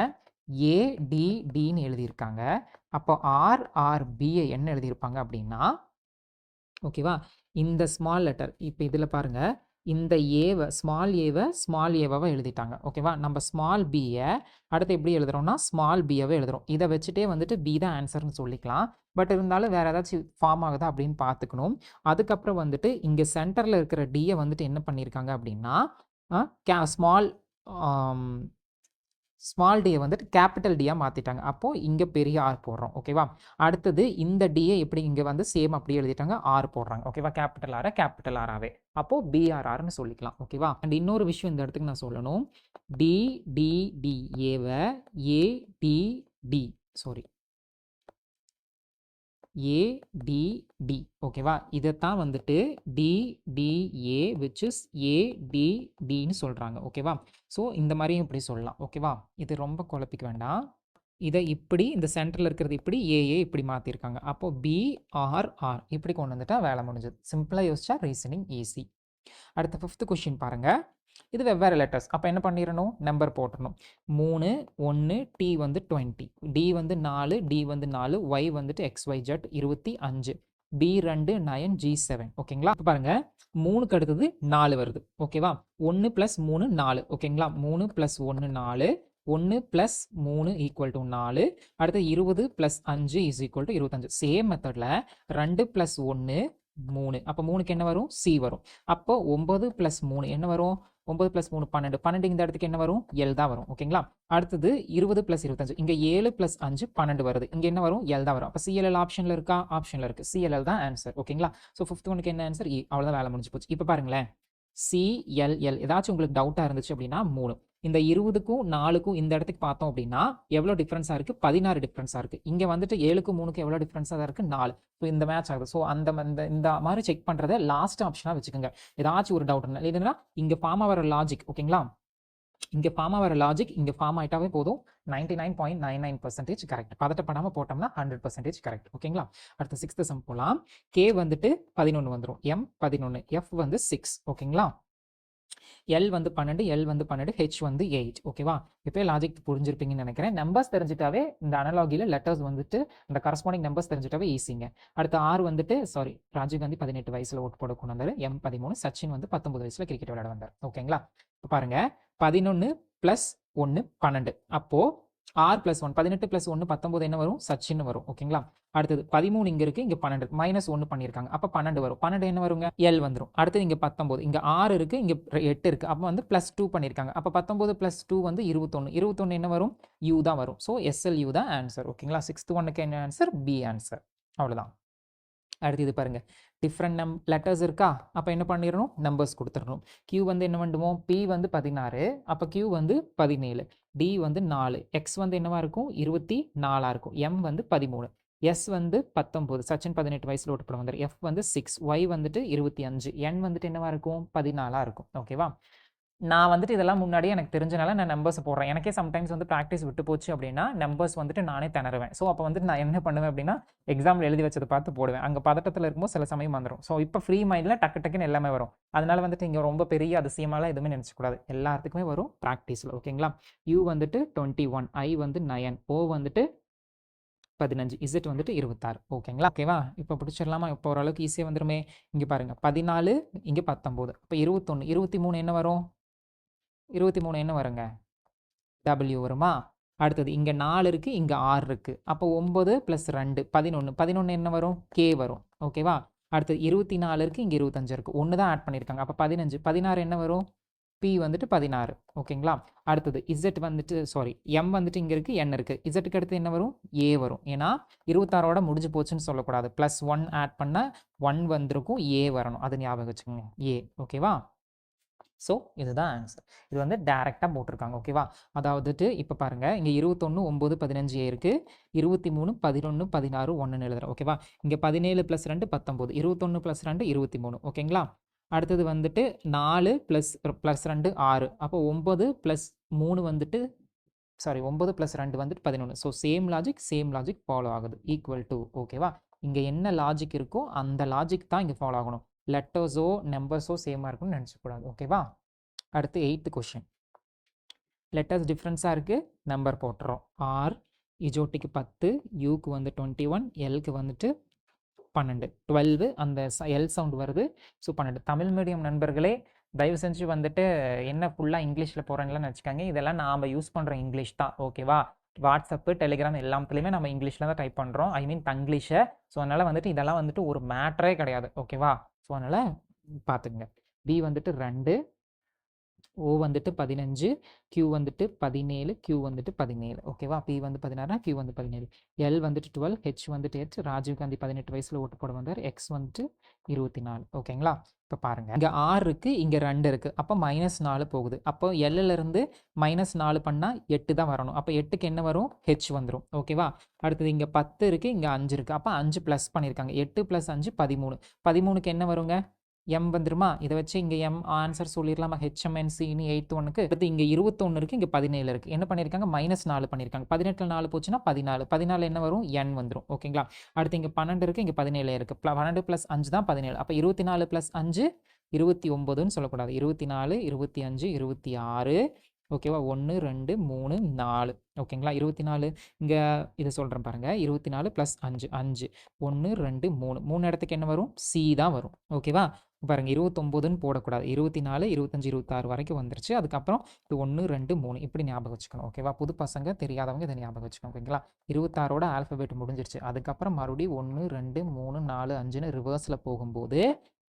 ADDன்னு எழுதியிருக்காங்க. அப்போ RRBயை என்ன எழுதியிருப்பாங்க அப்படின்னா, ஓகேவா, இந்த ஸ்மால் லெட்டர் இப்போ இதில் பாருங்கள், இந்த ஏவை ஸ்மால் ஏவாவை எழுதிட்டாங்க. ஓகேவா? நம்ம ஸ்மால் பியை அடுத்து எப்படி எழுதுறோம்னா ஸ்மால் பியை எழுதுறோம். இதை வச்சுட்டே வந்துட்டு பி தான் ஆன்சர்னு சொல்லிக்கலாம். பட் இருந்தாலும் வேறு ஏதாச்சும் ஃபார்ம் ஆகுதா அப்படின்னு பார்த்துக்கணும். அதுக்கப்புறம் வந்துட்டு இங்கே சென்டரில் இருக்கிற டியை வந்துட்டு என்ன பண்ணியிருக்காங்க அப்படின்னா ஸ்மால் டியை வந்துட்டு கேபிட்டல் டியாக மாற்றிட்டாங்க. அப்போது இங்கே பெரிய ஆர் போடுறோம். ஓகேவா? அடுத்தது இந்த டியை எப்படி இங்கே வந்து சேம் அப்படியே எழுதிட்டாங்க, ஆர் போடுறாங்க. ஓகேவா? கேபிட்டல் ஆராகவே. அப்போது BRRன்னு சொல்லிக்கலாம். ஓகேவா? அண்ட் இன்னொரு விஷயம் இந்த இடத்துக்கு நான் சொல்லணும். DDDஏவை ADD. ஓகேவா? இதைத்தான் வந்துட்டு DDA which is ADDன்னு சொல்கிறாங்க. ஓகேவா? ஸோ இந்த மாதிரியும் இப்படி சொல்லலாம். ஓகேவா? இது ரொம்ப குழப்பிக்க வேண்டாம். இதை இப்படி இந்த சென்டரில் இருக்கிறது இப்படி ஏஏ இப்படி மாற்றிருக்காங்க. அப்போது BRR இப்படி கொண்டு வந்துட்டா வேலை முடிஞ்சது. சிம்பிளாக யோசிச்சா ரீசனிங் ஈஸி. அடுத்த 5th கொஸ்டின் பாருங்கள். இது வெவ்வேறு லெட்டர்ஸ். அப்போ என்ன பண்ணிடணும், நம்பர் போட்டுடணும். 3 1 T வந்து 20, D வந்து 4, D வந்து 4, Y வந்துட்டு XYZ 25, B2 9 G7. ஓகேங்களா? இப்போ பாருங்க 3க்கு அடுத்தது 4 வருது. ஓகேவா? 1 + 3 4. ஓகேங்களா? 3 + 1 4, 1 + 3 = 4. அடுத்து 20 + 5 = 25. சேம் மெத்தடில் 2 + 1 3. அப்போ 3க்கு என்ன வரும், C வரும். அப்போ 9 + 3 என்ன வரும், 9 + 3 12. 12 இந்த இடத்துக்கு என்ன வரும், L தான் வரும். ஓகேங்களா? அடுத்தது 20 + 25. இங்கே 7 + 5 12 வருது. இங்கே என்ன வரும், L தான் வரும். அப்போ CLL ஆப்ஷனில் இருக்கா, ஆப்ஷனில் இருக்குது. CLL தான் ஆன்சர். ஓகேங்களா? ஸோ 5th ஒனுக்கு என்ன ஆன்சர், அவ்வளோதான், வேலை முடிஞ்சு போச்சு. இப்போ பாருங்களேன், CLL ஏதாச்சும் உங்களுக்கு டவுட்டாக இருந்துச்சு அப்படின்னா 3. இந்த 20க்கும் 4க்கும் இந்த இடத்துக்கு பார்த்தோம் அப்படின்னா எவ்வளோ டிஃப்ரென்ஸாக இருக்குது, 16 டிஃப்ரென்ஸாக இருக்குது. இங்கே வந்துட்டு 7க்கும் 3க்கும் எவ்வளோ டிஃப்ரென்ஸாக தான் இருக்குது, 4. ஸோ இந்த மேட்ச் ஆகுது. ஸோ இந்த மாதிரி செக் பண்ணுறதை லாஸ்ட் ஆப்ஷனாக வச்சுக்கோங்க. ஏதாச்சும் ஒரு டவுட் இல்லைன்னா இங்கே ஃபார்ம் ஆகிற லாஜிக். ஓகேங்களா? இங்கே ஃபார்ம் ஆகிற லாஜிக் இங்கே ஃபார்ம் ஆகிட்டாவே போதும். 99.99% கரெக்ட். பதட்டப்படாமல் போட்டோம்னா 100% கரெக்ட். ஓகேங்களா? அடுத்த 6th சம் போகலாம். K வந்துட்டு 11 வந்துடும், M 11, F வந்து 6. ஓகேங்களா? L வந்து 12, L வந்து 12, H வந்து 8. ஓகேவா? இப்போ லாஜிக் புரிஞ்சிருப்பீங்கன்னு நினைக்கிறேன். நம்பர்ஸ் தெரிஞ்சிட்டாவே இந்த அனலாகியில் லெட்டர்ஸ் வந்துட்டு இந்த கரஸ்பாண்டிங் நம்பர்ஸ் தெரிஞ்சிட்டாவே ஈஸிங்க. அடுத்து R வந்துட்டு ராஜீவ் காந்தி 18 வயசில் ஓட்டு போட கொண்டு வந்தார். M 13, சச்சின் வந்து 19 வயசில் கிரிக்கெட் விளையாட வந்தார். ஓகேங்களா? இப்போ பாருங்க 11 + 1 12. அப்போது R + 1 18 + 1 19 என்ன வரும், சச்சின் வரும். ஓகேங்களா? அடுத்தது 13 இங்கே இருக்குது, இங்கே 12 -1 பண்ணியிருக்காங்க. அப்போ 12 வரும். 12 என்ன வருங்க, L வந்துடும். அடுத்தது இங்கே 19, இங்கே 6 இருக்குது, இங்கே 8 இருக்குது. அப்போ வந்து +2 பண்ணியிருக்காங்க. அப்போ 19 + 2 வந்து 21. 21 என்ன வரும், U தான் வரும். ஸோ SLU தான் ஆன்சர். ஓகேங்களா? 6th ஒனுக்கு என்ன ஆன்சர், B ஆன்சர். அவ்வளோதான். அடுத்து இது பாருங்க, டிஃப்ரெண்ட் லெட்டர்ஸ் இருக்கா. அப்போ என்ன பண்ணிடணும், நம்பர்ஸ் கொடுத்துடணும். Q வந்து என்ன பண்ணுவோம், P வந்து 16, அப்போ Q வந்து 17, D வந்து 4, X வந்து என்னவா இருக்கும், 24 இருக்கும், M வந்து 13, S வந்து 19, சச்சின் 18 வயசில் ஓட்டு போட வந்தார். F வந்து 6, Y வந்துட்டு 25, N வந்துட்டு என்னவா இருக்கும், 14 இருக்கும். ஓகேவா? நான் வந்துட்டு இதெல்லாம் முன்னாடியே எனக்கு தெரிஞ்சனால நான் நம்பர்ஸ் போடுறேன். எனக்கே சம்டைம்ஸ் வந்து ப்ராக்டிஸ் விட்டு போச்சு அப்படின்னா நம்பர்ஸ் வந்துட்டு நானே திணறுவேன். ஸோ அப்போ வந்துட்டு நான் என்ன பண்ணுவேன் அப்படின்னா எக்ஸாமில் எழுதி வச்சதை பார்த்து போடுவேன். அங்கே பதட்டத்தில் இருக்கும்போது சில சமயம் வந்துடும். ஸோ இப்போ ஃப்ரீ மைண்டில் டக்குன்னு எல்லாமே வரும். அதனால வந்துட்டு இங்கே ரொம்ப பெரிய அதிசயமாலாம் எதுவுமே நினச்சக்கூடாது. எல்லாத்துக்குமே வரும் ப்ராக்டிஸில். ஓகேங்களா? U வந்துட்டு 21, I வந்து 9, O வந்துட்டு 15, Z வந்துட்டு 26. ஓகேங்களா? ஓகேவா? இப்போ பிடிச்சிடலாமா? இப்போ ஓரளவுக்கு ஈஸியாக வந்துடுமே. இங்கே பாருங்கள் 14, இங்கே 19, அப்போ 21, 23 என்ன வரும், 23 என்ன வருங்க, W வருமா? அடுத்தது இங்கே 4 இருக்குது, இங்கே 6 இருக்குது. அப்போ 9 + 2 11, 11 என்ன வரும், K வரும். ஓகேவா? அடுத்தது 24 இருக்குது, இங்கே 25 இருக்குது. 1 தான் ஆட் பண்ணியிருக்காங்க. அப்போ 15, 16 என்ன வரும், பி வந்துட்டு 16 ஓகேங்களா. அடுத்தது இசட் வந்துட்டு எம் வந்துட்டு இங்கே இருக்குது, என் இருக்குது. இசட்டுக்கு அடுத்து என்ன வரும்? ஏ வரும். ஏன்னா 26ஓட முடிஞ்சு போச்சுன்னு சொல்லக்கூடாது. +1 ஆட் பண்ணால் 1 வந்திருக்கும், ஏ வரணும். அது ஞாபகம் வச்சுக்கோங்க, ஏ. ஓகேவா. ஸோ இதுதான் ஆன்சர். இது வந்து டேரெக்டாக போட்டிருக்காங்க. ஓகேவா. அதாவதுட்டு இப்போ பாருங்கள், இங்கே 21 9 15 ஏ இருக்குது, 23 11 16 1ன்னு எழுதுறேன். ஓகேவா. இங்கே 17 + 2 19, 21 + 2 23. ஓகேங்களா. அடுத்தது வந்துட்டு 4 + 2 6. அப்போ 9 + 3 வந்துட்டு 9 + 2 வந்துட்டு 11. ஸோ சேம் லாஜிக் ஃபாலோ ஆகுது. Equal to. ஓகேவா. இங்கே என்ன லாஜிக் இருக்கோ அந்த லாஜிக் தான் இங்கே ஃபாலோ ஆகணும். லெட்டர்ஸோ நம்பர்ஸோ சேமாக இருக்குன்னு நினச்சக்கூடாது. ஓகேவா. அடுத்து 8th கொஷின். லெட்டர்ஸ் டிஃப்ரென்ஸாக இருக்குது, நம்பர் போட்டுறோம். ஆர் இஜோட்டிக்கு 10, யூக்கு வந்து 21, எல்க்கு வந்துட்டு 12. 12 அந்த எல் சவுண்ட் வருது. ஸோ 12. தமிழ் மீடியம் நண்பர்களே தயவு செஞ்சு வந்துட்டு என்ன ஃபுல்லாக இங்கிலீஷில் போகிறேங்களான்னு வச்சுக்காங்க. இதெல்லாம் நாம் யூஸ் பண்ணுற இங்கிலீஷ் தான். ஓகேவா. வாட்ஸ்அப்பு டெலிகிராம் எல்லாத்துலேயுமே நம்ம இங்கிலீஷில் தான் டைப் பண்ணுறோம். ஐ மீன் தங்கிலீஷை. ஸோ அதனால் வந்துட்டு இதெல்லாம் வந்துட்டு ஒரு மேட்டரே கிடையாது. ஓகேவா. ஸோ அதனால் பார்த்துக்குங்க. பி வந்துட்டு 2, ஓ வந்துட்டு 15, கியூ வந்துட்டு 17, கியூ வந்துட்டு 17. ஓகேவா. பி வந்து 16, கியூ வந்து 17. எல் வந்துட்டு 12, ஹெச் வந்துட்டு 8, ராஜீவ்காந்தி 18 வயசில் ஓட்டு போட வந்தார், எக்ஸ் வந்துட்டு 24. ஓகேங்களா. இப்போ பாருங்கள், இங்கே 6 இருக்குது, இங்கே 2 இருக்குது. அப்போ -4 போகுது. அப்போ எல்லிருந்து -4 பண்ணால் 8 தான் வரணும். அப்போ 8க்கு என்ன வரும்? ஹெச் வந்துடும். ஓகேவா. அடுத்தது இங்கே 10 இருக்குது, இங்கே 5 இருக்குது. அப்போ 5 ப்ளஸ் பண்ணியிருக்காங்க. 8 + 5 13. 13க்கு என்ன வருங்க? எம் வந்துருமா. இதை வச்சு இங்கே எம் ஆன்சர் சொல்லிடலாமா? ஹெச்எம்என்சின்னு 8th ஒன்னுக்கு. அடுத்து இங்கே 21 இருக்குது, இங்கே 17 இருக்குது. என்ன பண்ணியிருக்காங்க? -4 பண்ணியிருக்காங்க. 18ல் 4 போச்சுன்னா 14. 14 என்ன வரும்? என் வந்துடும். ஓகேங்களா. அடுத்து இங்கே 12 இருக்குது, இங்கே 17 இருக்குது. 12 + 5 தான் 17. அப்போ 24 + 5 29ன்னு சொல்லக்கூடாது. 24 25 26. ஓகேவா. 1 2 3 4. ஓகேங்களா. 24 இங்கே இதை சொல்கிறேன் பாருங்கள். 24 + 5 5. 1 2 3. 3 இடத்துக்கு என்ன வரும்? சி தான் வரும். ஓகேவா. பாருங்கள், 29ன்னு போடக்கூடாது. 24 25 26 வரைக்கும் வந்துருச்சு. அதுக்கப்புறம் இது 1 2 3 இப்படி ஞாபகம் வச்சுக்கணும். ஓகேவா. புது பசங்க தெரியாதவங்க இதை ஞாபகம் வச்சுக்கணும். ஓகேங்களா. 26ஓட ஆல்ஃபபெட் முடிஞ்சிருச்சு. அதுக்கப்புறம் மறுபடியும் 1 2 3 4 5ன்னு ரிவர்ஸில் போகும்போது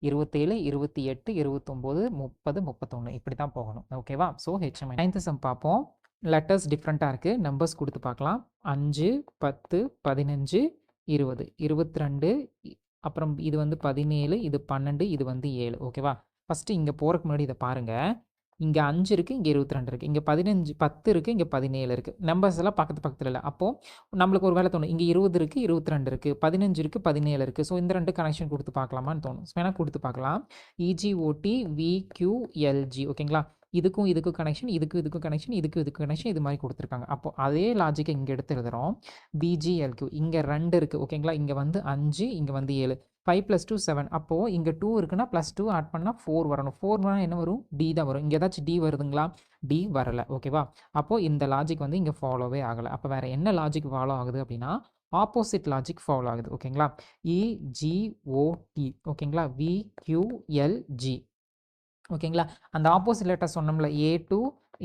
27 28 29 30 31 இப்படி தான் போகணும். ஓகேவா. So HM. 9th சம் பார்ப்போம். லெட்டர்ஸ் டிஃப்ரெண்ட்டாக இருக்குது, நம்பர்ஸ் கொடுத்து பார்க்கலாம். 5 10 15 20 22. அப்புறம் இது வந்து 17, இது 12, இது வந்து 7. ஓகேவா. ஃபஸ்ட்டு இங்கே போகிறதுக்கு முன்னாடி இதை பாருங்கள். இங்கே 5 இருக்குது, இங்கே 22 இருக்குது, இங்கே 15 10 இருக்குது, இங்கே 17 இருக்குது. நம்பர்ஸ் எல்லாம் பக்கத்தில் இல்லை. அப்போது நம்மளுக்கு ஒரு வேலை தோணும், இங்கே 20 இருக்குது 22 இருக்குது, 15 இருக்குது 17 இருக்குது. ஸோ இந்த 2 கனெக்ஷன் கொடுத்து பார்க்கலாமான்னு தோணும். வேணால் கொடுத்து பார்க்கலாம். இஜிஓடி விக்யூஎல்ஜி. ஓகேங்களா. இதுக்கும் கனெக்ஷன், இதுக்கும் கனெக்ஷன், இதுக்கும் கனெக்ஷன், இது மாதிரி கொடுத்துருக்காங்க. அப்போ அதே லாஜிக்கை இங்கே எடுத்து எழுதுகிறோம். பிஜிஎல்கியூ இங்கே 2 இருக்குது. ஓகேங்களா. இங்கே வந்து 5, இங்கே வந்து 7. 5 + 2 7. அப்போது இங்கே 2 இருக்குன்னா +2 ஆட் பண்ணால் 4 வரணும். 4 என்ன வரும்? டி தான் வரும். இங்கே ஏதாச்சும் டி வருதுங்களா? டி வரலை. ஓகேவா. அப்போது இந்த லாஜிக் வந்து இங்கே ஃபாலோவே ஆகலை. அப்போ வேறு என்ன லாஜிக் ஃபாலோ ஆகுது அப்படின்னா ஆப்போசிட் லாஜிக் ஃபாலோ ஆகுது. ஓகேங்களா. இஜிஓடி. ஓகேங்களா. விக்யூஎல்ஜி. ஓகேங்களா. அந்த ஆப்போசிட் லெட்டர் சொன்னோம்ல, ஏ டு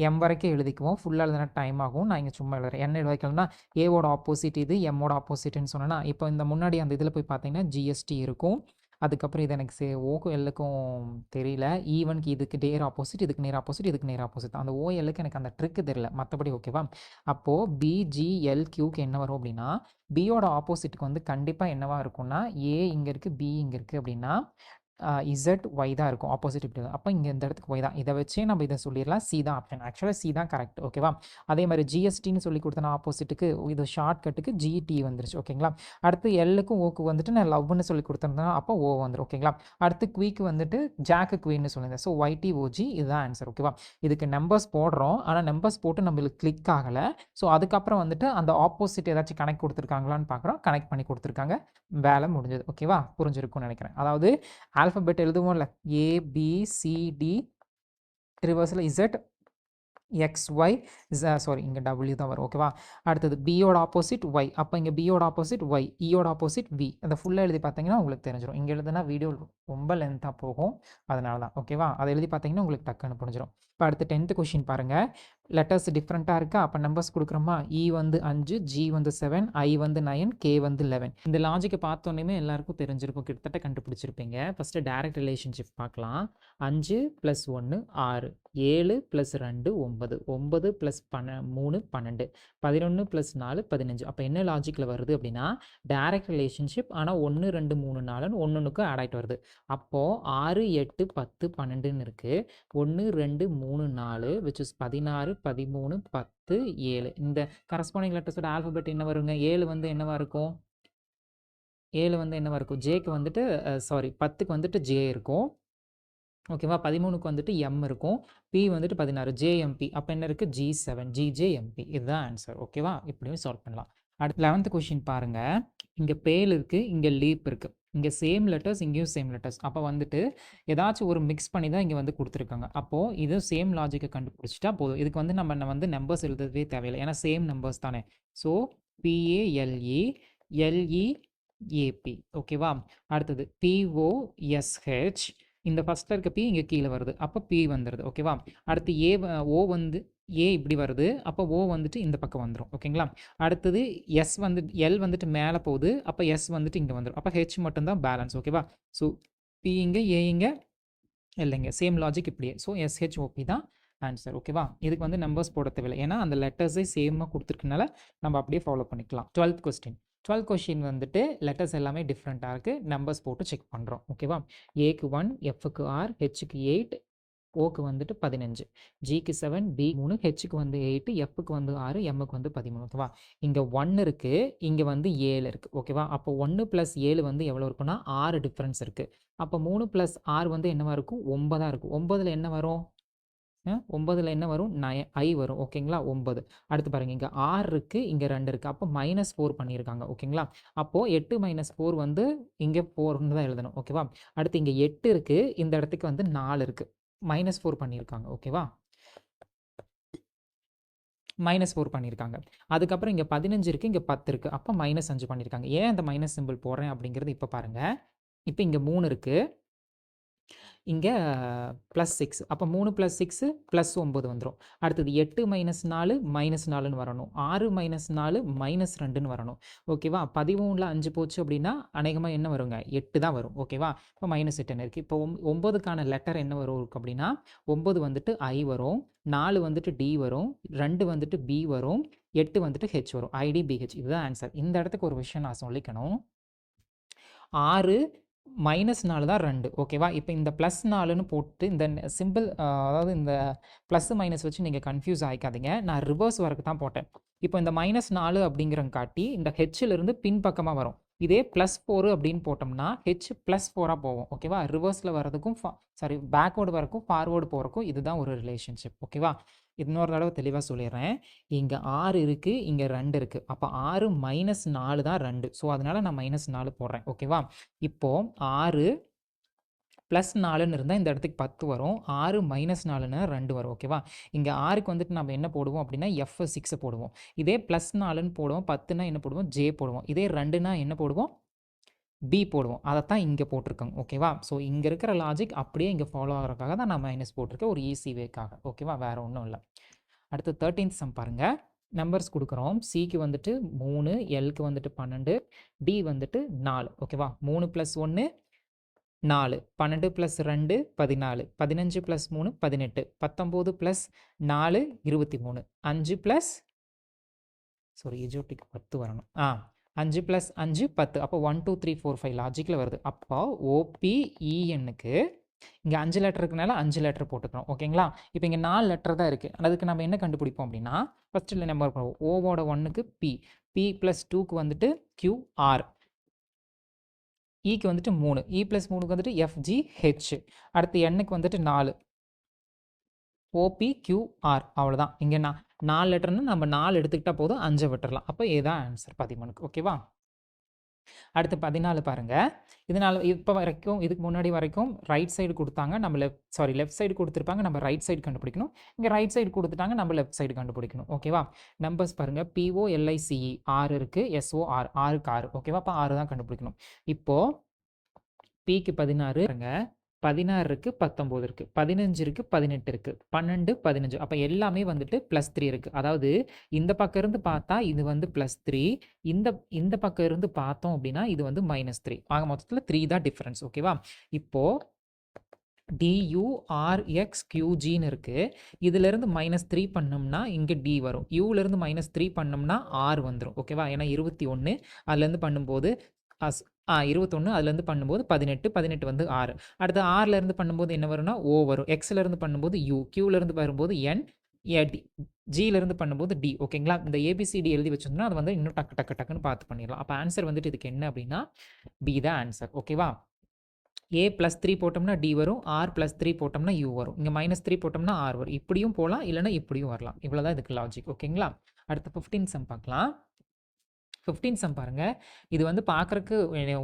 எம் வரைக்கும் எழுதிக்குவோம். ஃபுல்லாக எழுதுனா டைம் ஆகும். நான் இங்கே சும்மா எழுதுறேன். என்ன எழுதிக்கலாம்னா ஏவோட ஆப்போசிட் இது, எம்மோட ஆப்போசிட்னு சொன்னேன்னா, இப்போ இந்த முன்னாடி அந்த இதில் போய் பார்த்தீங்கன்னா ஜிஎஸ்டி இருக்கும். அதுக்கப்புறம் இது எனக்கு ஓக்கும் எல்லுக்கும் தெரியல. ஈவனுக்கு இதுக்கு நேர் ஆப்போசிட், இதுக்கு நேர் ஆப்போசிட், இதுக்கு நேர் ஆப்போசிட். அந்த ஓஎல்லுக்கு எனக்கு அந்த ட்ரிக்கு தெரியல, மற்றபடி ஓகேவா. அப்போது பிஜிஎல்கியூக்கு என்ன வரும் அப்படின்னா, பியோட ஆப்போசிட்டுக்கு வந்து கண்டிப்பாக என்னவா இருக்கும்னா, ஏ இங்கே இருக்குது, பி இங்கே இருக்குது அப்படின்னா இசட் ஒய் தான் இருக்கும். ஆப்போசிட் இப்படி தான். அப்போ இங்கே இந்த இடத்துக்கு ஒய் தான். இதை வச்சே நம்ம இதை சொல்லிடலாம். சி தான் ஆப்ஷன். ஆக்சுவலாக சி தான் கரெக்ட். ஓகேவா. அதே மாதிரி ஜிஎஸ்டின்னு சொல்லி கொடுத்தனா ஆப்போசிட்டுக்கு இது ஷார்ட் கட்டுக்கு ஜிடி வந்துருச்சு. ஓகேங்களா. அடுத்து எல்லுக்கும் ஓக்கு வந்துட்டு நான் லவ்னு சொல்லி கொடுத்துருந்தேன். அப்போ ஓ வந்துடும். ஓகேங்களா. அடுத்து குவீக்கு வந்துட்டு ஜாக்கு குவீன்னு சொல்லியிருந்தேன். ஸோ ஒய்டிஓஜி இதுதான் ஆன்சர். ஓகேவா. இதுக்கு நம்பர்ஸ் போடுறோம், ஆனால் நம்பர்ஸ் போட்டு நம்மளுக்கு கிளிக் ஆகலை. ஸோ அதுக்கப்புறம் வந்துட்டு அந்த ஆப்போசிட் ஏதாச்சும் கனெக்ட் கொடுத்துருக்காங்களான்னு பார்க்குறோம். கனெக்ட் பண்ணி கொடுத்துருக்காங்க. வேலை முடிஞ்சது. ஓகேவா. புரிஞ்சிருக்கும்னு நினைக்கிறேன். அதாவது ஆல்ஃபபெட் எழுதுவோம்ல, ஏபிசிடி ரிவர்ஸில் இசட் எக்ஸ்ஒய் இங்கே டபிள்யூ தான் வரும். ஓகேவா. அடுத்தது பியோட ஆப்போசிட் ஒய். அப்போ இங்கே பியோட ஆப்போசிட் ஒய், இயோட ஆப்போசிட் வி. அந்த ஃபுல்லாக எழுதி பார்த்தீங்கன்னா உங்களுக்கு தெரிஞ்சிடும். இங்கே எழுதுனா வீடியோ ரொம்ப லென்த்தாக போகும், அதனால தான். ஓகேவா. அதை எழுதி பார்த்தீங்கன்னா உங்களுக்கு டக்குன்னு புரிஞ்சிடும். இப்போ அடுத்து 10th கொஷின் பாருங்கள். லெட்டர்ஸ் டிஃப்ரெண்ட்டாக இருக்கா. அப்போ நம்பர்ஸ் கொடுக்குறோமா. இ வந்து 5, ஜி வந்து 7, ஐ வந்து 9, கே வந்து 11. இந்த லாஜிக்கை பார்த்தோன்னே எல்லாருக்கும் தெரிஞ்சிருக்கும், கிட்டத்தட்ட கண்டுபிடிச்சிருப்பீங்க. ஃபஸ்ட்டு டைரக்ட் ரிலேஷன்ஷிப் பார்க்கலாம். 5 + 1 6, 7 + 2 9 9 + 3 12 11 + 4 15. அப்போ என்ன லாஜிக்கில் வருது அப்படின்னா டைரக்ட் ரிலேஷன்ஷிப், ஆனால் 1 2 3 4ன்னு ஒன்றுக்கும் ஆட் ஆகிட்டு வருது. அப்போது 6 8 10 12ன்னு இருக்குது. 1 2 3 4 which is 16 13 10 7. இந்த கரஸ்பாண்டிங் லெட்டர்ஸோட ஆல்ஃபபெட் என்ன வருங்க? 7 வந்து என்னவா இருக்கும்? 7 வந்து என்னவா இருக்கும்? ஜேக்கு வந்துட்டு சாரி 10க்கு வந்துட்டு ஜே இருக்கும். ஓகேவா? 13க்கு வந்துட்டு எம் இருக்கும். பி வந்துட்டு 16 ஜேஎம்பி. அப்போ என்ன இருக்குது? G7 ஜிஜேஎம்பி. இதுதான் ஆன்சர். ஓகேவா? இப்படியும் சால்வ் பண்ணலாம். அடுத்து 11th கொஷின் பாருங்கள். இங்கே பேல் இருக்குது, இங்கே லீப் இருக்குது. இங்கே சேம் லெட்டர்ஸ், இங்கேயும் சேம் லெட்டர்ஸ். அப்போ வந்துட்டு ஏதாச்சும் ஒரு மிக்ஸ் பண்ணி தான் இங்கே வந்து கொடுத்துருக்காங்க. அப்போது இது சேம் லாஜிக்கை கண்டுபிடிச்சிட்டா போதும். இதுக்கு வந்து நம்ம வந்து நம்பர்ஸ் எழுதவே தேவையில்லை, ஏன்னா சேம் நம்பர்ஸ் தானே. So PALE LEAP. ஓகேவா? அடுத்தது POSH. இந்த ஃபஸ்ட்டில் இருக்க பி இங்கே கீழே வருது, அப்போ பி வந்துடுது. ஓகேவா? அடுத்து ஓ வந்து ஏ இப்படி வருது, அப்போ ஓ வந்துட்டு இந்த பக்கம் வந்துடும். ஓகேங்களா? அடுத்தது எஸ் வந்து எல் வந்துட்டு மேலே போகுது, அப்போ எஸ் வந்துட்டு இங்கே வந்துடும். அப்போ ஹெச் மட்டும்தான் பேலன்ஸ். ஓகேவா? ஸோ பி இங்கே, ஏ இங்கே, இல்லைங்க. சேம் லாஜிக் இப்படியே. ஸோ SHOP தான் ஆன்சர். ஓகேவா? இதுக்கு வந்து நம்பர்ஸ் போட தேவையில்லை, ஏன்னா அந்த லெட்டர்ஸே சேமாக கொடுத்துருக்கனால நம்ம அப்படியே ஃபாலோ பண்ணிக்கலாம். 12th question. 12th கொஸ்டின் வந்துட்டு லெட்டர்ஸ் எல்லாமே டிஃப்ரெண்ட்டாக இருக்குது. நம்பர்ஸ் போட்டு செக் பண்ணுறோம். ஓகேவா? ஏக்கு 1, எஃப்க்கு 6, ஹெச்சுக்கு 8, ஓக்கு வந்துட்டு 15, ஜிக்கு 7, பி 3, ஹெச்சுக்கு வந்து 8, எஃப்க்கு வந்து 6, எம்முக்கு வந்து 13. ஓகேவா? இங்கே 1 இருக்குது, இங்கே வந்து 7 இருக்குது. ஓகேவா? அப்போ 1 + 7 வந்து எவ்வளோ இருக்குன்னா 6 டிஃப்ரென்ஸ் இருக்குது. அப்போ 3 + 6 வந்து என்னவா இருக்கும்? 9 இருக்கும். 9ல் என்ன வரும்? 9ல் என்ன வரும்? ஐ வரும். ஓகேங்களா? 9. அடுத்து பாருங்கள், இங்கே 6 இருக்குது, இங்கே 2 இருக்குது. அப்போ -4 பண்ணியிருக்காங்க. ஓகேங்களா? அப்போது 8 - 4 வந்து இங்கே 4ன்னு தான் எழுதணும். ஓகேவா? அடுத்து இங்கே 8 இருக்குது, இந்த இடத்துக்கு வந்து 4 இருக்குது. -4 பண்ணியிருக்காங்க. ஓகேவா? -4 பண்ணியிருக்காங்க. அதுக்கப்புறம் இங்கே 15 இருக்குது, இங்கே 10 இருக்குது. அப்போ -5 பண்ணியிருக்காங்க. ஏன் அந்த மைனஸ் சிம்பிள் போடுறேன் அப்படிங்கிறது இப்போ பாருங்கள். இப்போ இங்கே 3 இருக்குது, இங்கே +6. அப்போ 3 + 6 +9 வந்துடும். அடுத்தது 8 - 4 -4ன்னு வரணும். 6 - 4 -2ன்னு வரணும். ஓகேவா? 13ல் 5 போச்சு அப்படின்னா அநேகமாக என்ன வருங்க? 8 தான் வரும். ஓகேவா? இப்போ -8 இருக்குது. இப்போ 9க்கான லெட்டர் என்ன வரும் அப்படின்னா 9 வந்துட்டு ஐ வரும், 4 வந்துட்டு டி வரும், 2 வந்துட்டு பி வரும், 8 வந்துட்டு ஹெச் வரும். IDBH. இதுதான் ஆன்சர். இந்த இடத்துக்கு ஒரு விஷயம் நான் சொல்லிக்கணும். 6 -4 தான் 2. ஓகேவா? இப்போ இந்த +4ன்னு போட்டு இந்த சிம்பிள், அதாவது இந்த ப்ளஸ் மைனஸ் வச்சு நீங்கள் கன்ஃபியூஸ் ஆகிக்காதீங்க. நான் ரிவர்ஸ் வரக்கு தான் போட்டேன். இப்போ இந்த -4 அப்படிங்கிறங்காட்டி இந்த ஹெச்சிலிருந்து பின்பக்கமாக வரும். இதே +4 அப்படின்னு போட்டோம்னா ஹெச் +4ஆக போகும். ஓகேவா? ரிவர்ஸில் வரதுக்கும் சாரி பேக்வேர்டு வரக்கும் ஃபார்வேர்டு போகிறக்கும் இதுதான் ஒரு ரிலேஷன்ஷிப். ஓகேவா? இன்னொரு தடவை தெளிவாக சொல்லிடுறேன். இங்கே 6 இருக்குது, இங்கே 2 இருக்குது. அப்போ 6 - 4 தான் 2. ஸோ அதனால் நான் -4 போடுறேன். ஓகேவா? இப்போது 6 + 4ன்னு இருந்தால் இந்த இடத்துக்கு 10 வரும். 6 - 4ன்னா 2 வரும். ஓகேவா? இங்கே 6க்கு வந்துட்டு நம்ம என்ன போடுவோம் அப்படின்னா F6 போடுவோம். இதே +4ன்னு போடுவோம். 10னா என்ன போடுவோம்? ஜே போடுவோம். இதே 2னா என்ன போடுவோம்? பி போடுவோம். அதைத்தான் இங்கே போட்டிருக்கோங்க. ஓகேவா? ஸோ இங்கே இருக்கிற லாஜிக் அப்படியே இங்கே ஃபாலோ ஆகிறதுக்காக தான் நான் மைனஸ் போட்டிருக்கேன், ஒரு ஈஸி வேக்காக. ஓகேவா? வேறு ஒன்றும் இல்லை. அடுத்து 13th சம் பாருங்கள். நம்பர்ஸ் கொடுக்குறோம். சிக்கு வந்துட்டு 3, எல்க்கு வந்துட்டு 12, டி வந்துட்டு 4. ஓகேவா? 3 + 1 4, 12 + 2 14, 15 + 3 18, 19 + 4 23, 5 சாரி இஜோட்டிக்கு 10 வரணும். 5 + 5 10. அப்போ 1 2 3 4 5 லாஜிக்கில் வருது. அப்போ OPENக்கு இங்கே 5 லெட்டர் இருக்கனால 5 லெட்டர் போட்டுக்கிறோம். ஓகேங்களா? இப்போ இங்கே 4 லெட்டர் தான் இருக்குது. அதுக்கு நம்ம என்ன கண்டுபிடிப்போம் அப்படின்னா ஃபஸ்ட்டில் நம்பர் பண்ணுவோம். ஓவோட 1க்கு P, P + 2க்கு வந்துட்டு QR, ஈக்கு வந்துட்டு 3, E + 3க்கு வந்துட்டு FGH, அடுத்து Nக்கு வந்துட்டு 4, OPQR. அவ்வளோதான். இங்கே 4 லெட்டர்னு நம்ம 4 எடுத்துக்கிட்டால் போதும், 5 விட்டுறலாம். அப்போ ஏதான் ஆன்சர் 13க்கு. ஓகேவா? அடுத்து 14 பாருங்கள். இதனால் இப்போ வரைக்கும் இதுக்கு முன்னாடி வரைக்கும் ரைட் சைடு கொடுத்தாங்க, நம்ம லெஃப்ட் சைடு கொடுத்துருப்பாங்க, நம்ம ரைட் சைடு கண்டுபிடிக்கணும். இங்கே ரைட் சைடு கொடுத்துட்டாங்க, நம்ம லெஃப்ட் சைடு கண்டுபிடிக்கணும். ஓகேவா? நம்பர்ஸ் பாருங்கள். POLICE 6 இருக்குது, SOR 6க்கு 6. ஓகேவா? அப்போ 6 தான் கண்டுபிடிக்கணும். இப்போது Pக்கு 16 பாருங்கள், 16 இருக்குது, 19 இருக்குது, 15 இருக்குது, 18 இருக்குது, 12 15. அப்போ எல்லாமே வந்துட்டு +3 இருக்குது. அதாவது இந்த பக்கம் இருந்து பார்த்தா இது வந்து +3, இந்த பக்கம் இருந்து பார்த்தோம் அப்படின்னா இது வந்து -3. ஆக மொத்தத்தில் 3 தான் டிஃப்ரென்ஸ். ஓகேவா? இப்போது DURXQGன்னு இருக்குது. இதிலேருந்து -3 பண்ணோம்னா இங்கே D வரும். யூலேருந்து -3 பண்ணோம்னா R வந்துடும். ஓகேவா? ஏன்னா 21 அதுலேருந்து பண்ணும்போது 21 அதுலேருந்து பண்ணும்போது 18 18 வந்து 6. அடுத்து ஆர்லேருந்து பண்ணும்போது என்ன வரும்னா O வரும். எக்ஸ்லேருந்து பண்ணும்போது U, Qலேருந்து வரும்போது N, ஜியிலேருந்து பண்ணும்போது D. ஓகேங்களா? இந்த ABCD எழுதி வச்சிருந்தோம்னா அது வந்து இன்னும் டக்குன்னு பார்த்து பண்ணிடலாம். அப்போ ஆன்சர் வந்துட்டு இதுக்கு என்ன அப்படின்னா B தான் ஆன்சர். ஓகேவா? A +3 போட்டோம்னா D வரும். R +3 போட்டோம்னா U வரும். இங்கே -3 போட்டோம்னா R வரும். இப்படியும் போகலாம், இல்லைன்னா இப்படியும் வரலாம். இவ்வளோதான் இதுக்கு லாஜிக். ஓகேங்களா? அடுத்து 15 சம் பார்க்கலாம். 15 சம் பாருங்க. இது வந்து பார்க்குறக்கு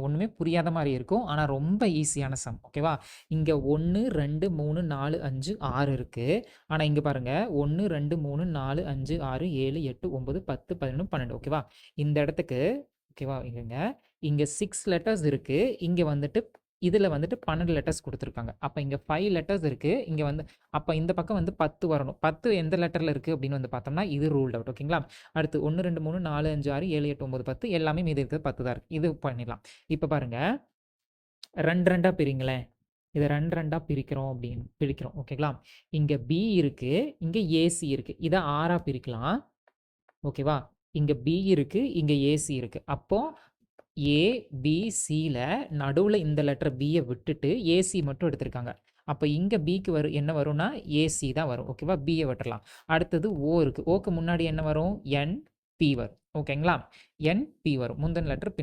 ஒன்றுமே புரியாத மாதிரி இருக்கும், ஆனால் ரொம்ப ஈஸியான சம். ஓகேவா? இங்கே 1 2 3 4 5 6 இருக்குது. ஆனால் இங்கே பாருங்க 1 2 3 4 5 6 7 8 9 10 11 12. ஓகேவா? இந்த இடத்துக்கு ஓகேவா? இங்கே 6 லெட்டர்ஸ் இருக்குது. இங்கே வந்துட்டு இதில் வந்துட்டு 12 லெட்டர்ஸ் கொடுத்துருக்காங்க. அப்போ இங்கே 5 லெட்டர்ஸ் இருக்குது. இங்கே வந்து அப்போ இந்த பக்கம் வந்து 10 வரணும். 10 எந்த லெட்டரில் இருக்குது அப்படின்னு வந்து பார்த்தோம்னா இது ரூல்ட் அவுட். ஓகேங்களா? அடுத்து 1 2 3 4 5 6 7 8 9 10 எல்லாமே மீதி இருக்கிறது 10 தான் இருக்குது. இது பண்ணிடலாம். இப்போ பாருங்கள், 2 2 பிரிங்களேன். இதை 2 2 பிரிக்கிறோம் அப்படின்னு பிரிக்கிறோம். ஓகேங்களா? இங்கே B இருக்குது, இங்கே AC இருக்குது. இதை 6 பிரிக்கலாம். ஓகேவா? இங்கே B இருக்குது, இங்கே AC இருக்குது. அப்போது ABCயில் நடுவில் இந்த லெட்டர் பியை விட்டுட்டு ஏசி மட்டும் எடுத்திருக்காங்க. அப்போ இங்கே பிக்கு என்ன வரும்னா ஏசி தான் வரும். ஓகேவா? பியை விட்டுறலாம். அடுத்தது ஓ இருக்குது. ஓக்கு முன்னாடி என்ன வரும்? NP வரும். ஓகேங்களா? NP வரும். முந்தின லெட்டர்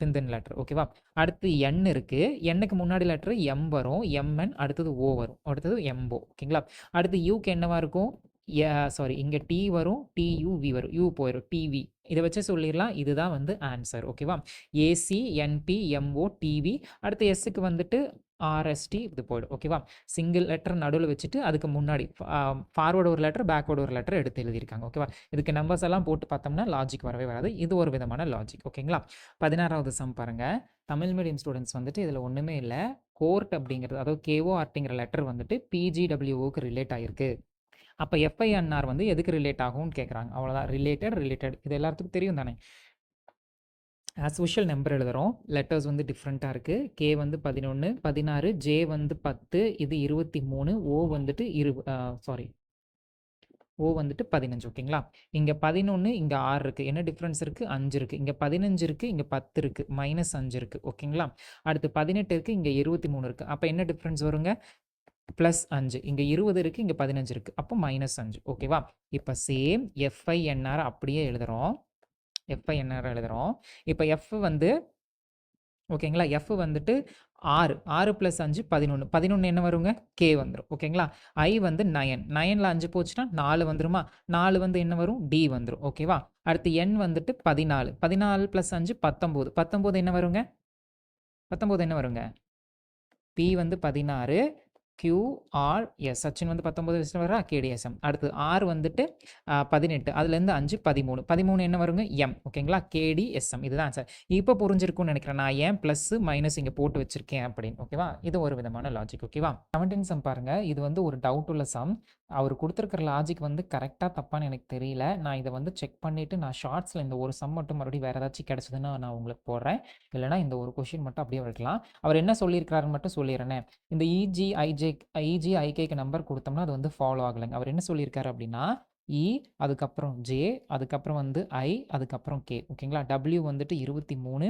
பிந்தின லெட்டர். ஓகேவா? அடுத்து N இருக்குது. Nக்கு முன்னாடி லெட்டர் M வரும். MN. அடுத்தது O வரும். அடுத்தது MO. ஓகேங்களா? அடுத்து யூக்கு என்னவா இருக்கும்? இங்கே T வரும். TUV வரும். U போயிடும். TV. இதை வச்சு சொல்லிடலாம். இதுதான் வந்து ஆன்சர். ஓகேவா? AC NP MO TV. அடுத்து எஸ்ஸுக்கு வந்துட்டு RST இது போயிடும். ஓகேவா? சிங்கிள் லெட்டர் நடுவில் வச்சுட்டு அதுக்கு முன்னாடி ஃபார்வர்டு ஒரு லெட்டர், பேக்வர்டு ஒரு லெட்டர் எடுத்து எழுதியிருக்காங்க. ஓகேவா? இதுக்கு நம்பர்ஸ் எல்லாம் போட்டு பார்த்தோம்னா லாஜிக் வரவே வராது. இது ஒரு விதமான லாஜிக். ஓகேங்களா? 16வது சம் பாருங்கள். தமிழ் மீடியம் ஸ்டூடெண்ட்ஸ் வந்துட்டு இதில் ஒன்றுமே இல்லை. கோர்ட் அப்படிங்கிறது, அதாவது KORTங்கிற லெட்டர் வந்துட்டு PGWOக்கு ரிலேட் ஆகிருக்கு. அப்போ FINR வந்து எதுக்கு ரிலேட் ஆகும்னு கேட்குறாங்க. அவ்வளோதான். ரிலேட்டட் இது எல்லாத்துக்கும் தெரியும் தானே. ஆஸ் யூஷுவல் நம்பர் எழுதுகிறோம். லெட்டர்ஸ் வந்து டிஃப்ரெண்ட்டாக இருக்குது. K வந்து 11 16, J வந்து 10, இது 23, O வந்துட்டு O வந்துட்டு 15. ஓகேங்களா? இங்கே 11, இங்கே 6 இருக்குது. என்ன டிஃப்ரென்ஸ் இருக்குது? 5 இருக்குது. இங்கே 15 இருக்குது, இங்கே 10 இருக்குது. -5 இருக்குது. ஓகேங்களா? அடுத்து 18 இருக்குது, இங்கே 23 இருக்குது. அப்போ என்ன டிஃப்ரென்ஸ் வருங்க? +5. இங்கே 20 இருக்குது, இங்கே 15 இருக்குது. அப்போ -5. ஓகேவா? இப்போ சேம் FINR அப்படியே எழுதுகிறோம். இப்போ F வந்து ஓகேங்களா? F வந்துட்டு 6 + 5 11. 11 என்ன வருங்க? K வந்துடும். ஓகேங்களா? I வந்து 9. 9ல் 5 போச்சுன்னா 4 வந்துருமா? 4 வந்து என்ன வரும்? D வந்துடும். ஓகேவா? அடுத்து N வந்துட்டு 14. 14 + 5 19. 19 என்ன வருங்க? 19 என்ன வருங்க? P வந்து 16, QRS. சச்சின் வந்து 19 வரா? KDSM. அடுத்து R வந்துட்டு 18. அதுலேருந்து 5 13. 13 என்ன வருங்க? M. ஓகேங்களா? KDSM. இதுதான் ஆன்சர். இப்போ புரிஞ்சிருக்கும்னு நினைக்கிறேன். நான் ஏன் ப்ளஸ் மைனஸ் இங்கே போட்டு வச்சிருக்கேன் அப்படின்னு. ஓகேவா? இது ஒரு விதமான லாஜிக். ஓகேவா? 17 சம் பாருங்க. இது வந்து ஒரு டவுட் உள்ள சம். அவர் கொடுத்துருக்கிற லாஜிக் வந்து கரெக்டாக தப்பான்னு எனக்கு தெரியல. நான் இதை வந்து செக் பண்ணிவிட்டு நான் ஷார்ட்ஸில் இந்த ஒரு சம் மட்டும் மறுபடியும் வேறு ஏதாச்சும் கிடச்சதுன்னா நான் உங்களுக்கு போடுறேன். இல்லைனா இந்த ஒரு கொஷின் மட்டும் அப்படியே வைக்கலாம். அவர் என்ன சொல்லியிருக்கிறாருன்னு மட்டும் சொல்லிடுறேனே. இந்த EGIKக்கு நம்பர் கொடுத்தோம்னா அது வந்து ஃபாலோ ஆகலைங்க. அவர் என்ன சொல்லியிருக்காரு அப்படின்னா E, அதுக்கப்புறம் J, அதுக்கப்புறம் வந்து I, அதுக்கப்புறம் K. ஓகேங்களா? W வந்துட்டு 23,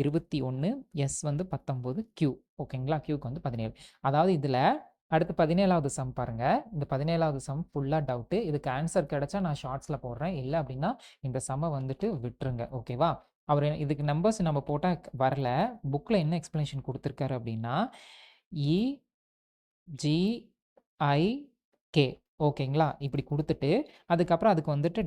21, S வந்து 19, Q. ஓகேங்களா? Qக்கு வந்து 17. அதாவது இதில் அடுத்து 17வது சம் பாருங்கள். இந்த 17வது சம் ஃபுல்லாக டவுட்டு. இதுக்கு ஆன்சர் கிடைச்சா நான் ஷார்ட்ஸில் போடுறேன். இல்லை அப்படின்னா இந்த சம்மை வந்துட்டு விட்டுருங்க. ஓகேவா? அவர் இதுக்கு நம்பர்ஸ் நம்ம போட்டால் வரல. புக்கில் என்ன எக்ஸ்ப்ளனேஷன் கொடுத்துருக்காரு அப்படின்னா EGIK. ஓகேங்களா? இப்படி கொடுத்துட்டு அதுக்கப்புறம் அதுக்கு வந்துட்டு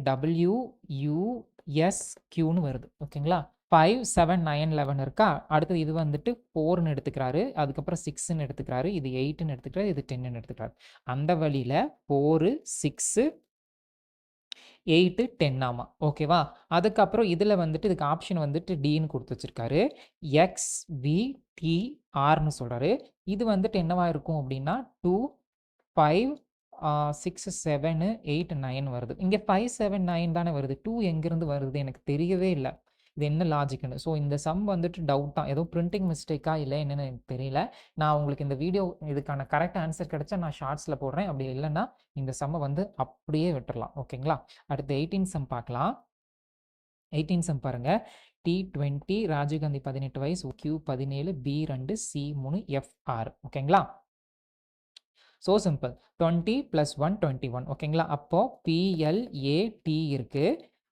WUSQன்னு வருது. ஓகேங்களா? 5 7 9 11 இருக்கா? அடுத்தது இது வந்துட்டு 4ன்னு எடுத்துக்கிறாரு. அதுக்கப்புறம் 6ன்னு எடுத்துக்கிறாரு. இது 8ன்னு எடுத்துக்கிறாரு. இது 10ன்னு எடுத்துக்கிறாரு. அந்த வழியில் 4 6 8 10 ஆமா. ஓகேவா? அதுக்கப்புறம் இதில் வந்துட்டு இதுக்கு ஆப்ஷன் வந்துட்டு Dன்னு கொடுத்து வச்சிருக்காரு. XVTRன்னு சொல்கிறாரு. இது வந்துட்டு என்னவா இருக்கும் அப்படின்னா 2 5 6 7 8 9 வருது. இங்கே 5 7 9 தானே வருது. 2 எங்கேருந்து வருது எனக்கு தெரியவே இல்லை. இது என்ன லாஜிக்னு. ஸோ இந்த சம் வந்துட்டு டவுட் தான், ஏதோ பிரிண்டிங் மிஸ்டேக்கா இல்லை என்னன்னு எனக்கு தெரியல. நான் உங்களுக்கு இந்த வீடியோ இதுக்கான கரெக்ட் ஆன்சர் கிடைச்சா நான் ஷார்ட்ஸில் போடுறேன், அப்படி இல்லைன்னா இந்த சம்மை வந்து அப்படியே விட்டுறலாம். ஓகேங்களா? அடுத்து 18 சம் பார்க்கலாம். 18 சம் பாருங்க. T20 ராஜீவ்காந்தி 18 வயசு, Q17, B2, C3, F6. ஓகேங்களா? So simple. 20 + 1 21. ஓகேங்களா? அப்போ PLAT இருக்கு.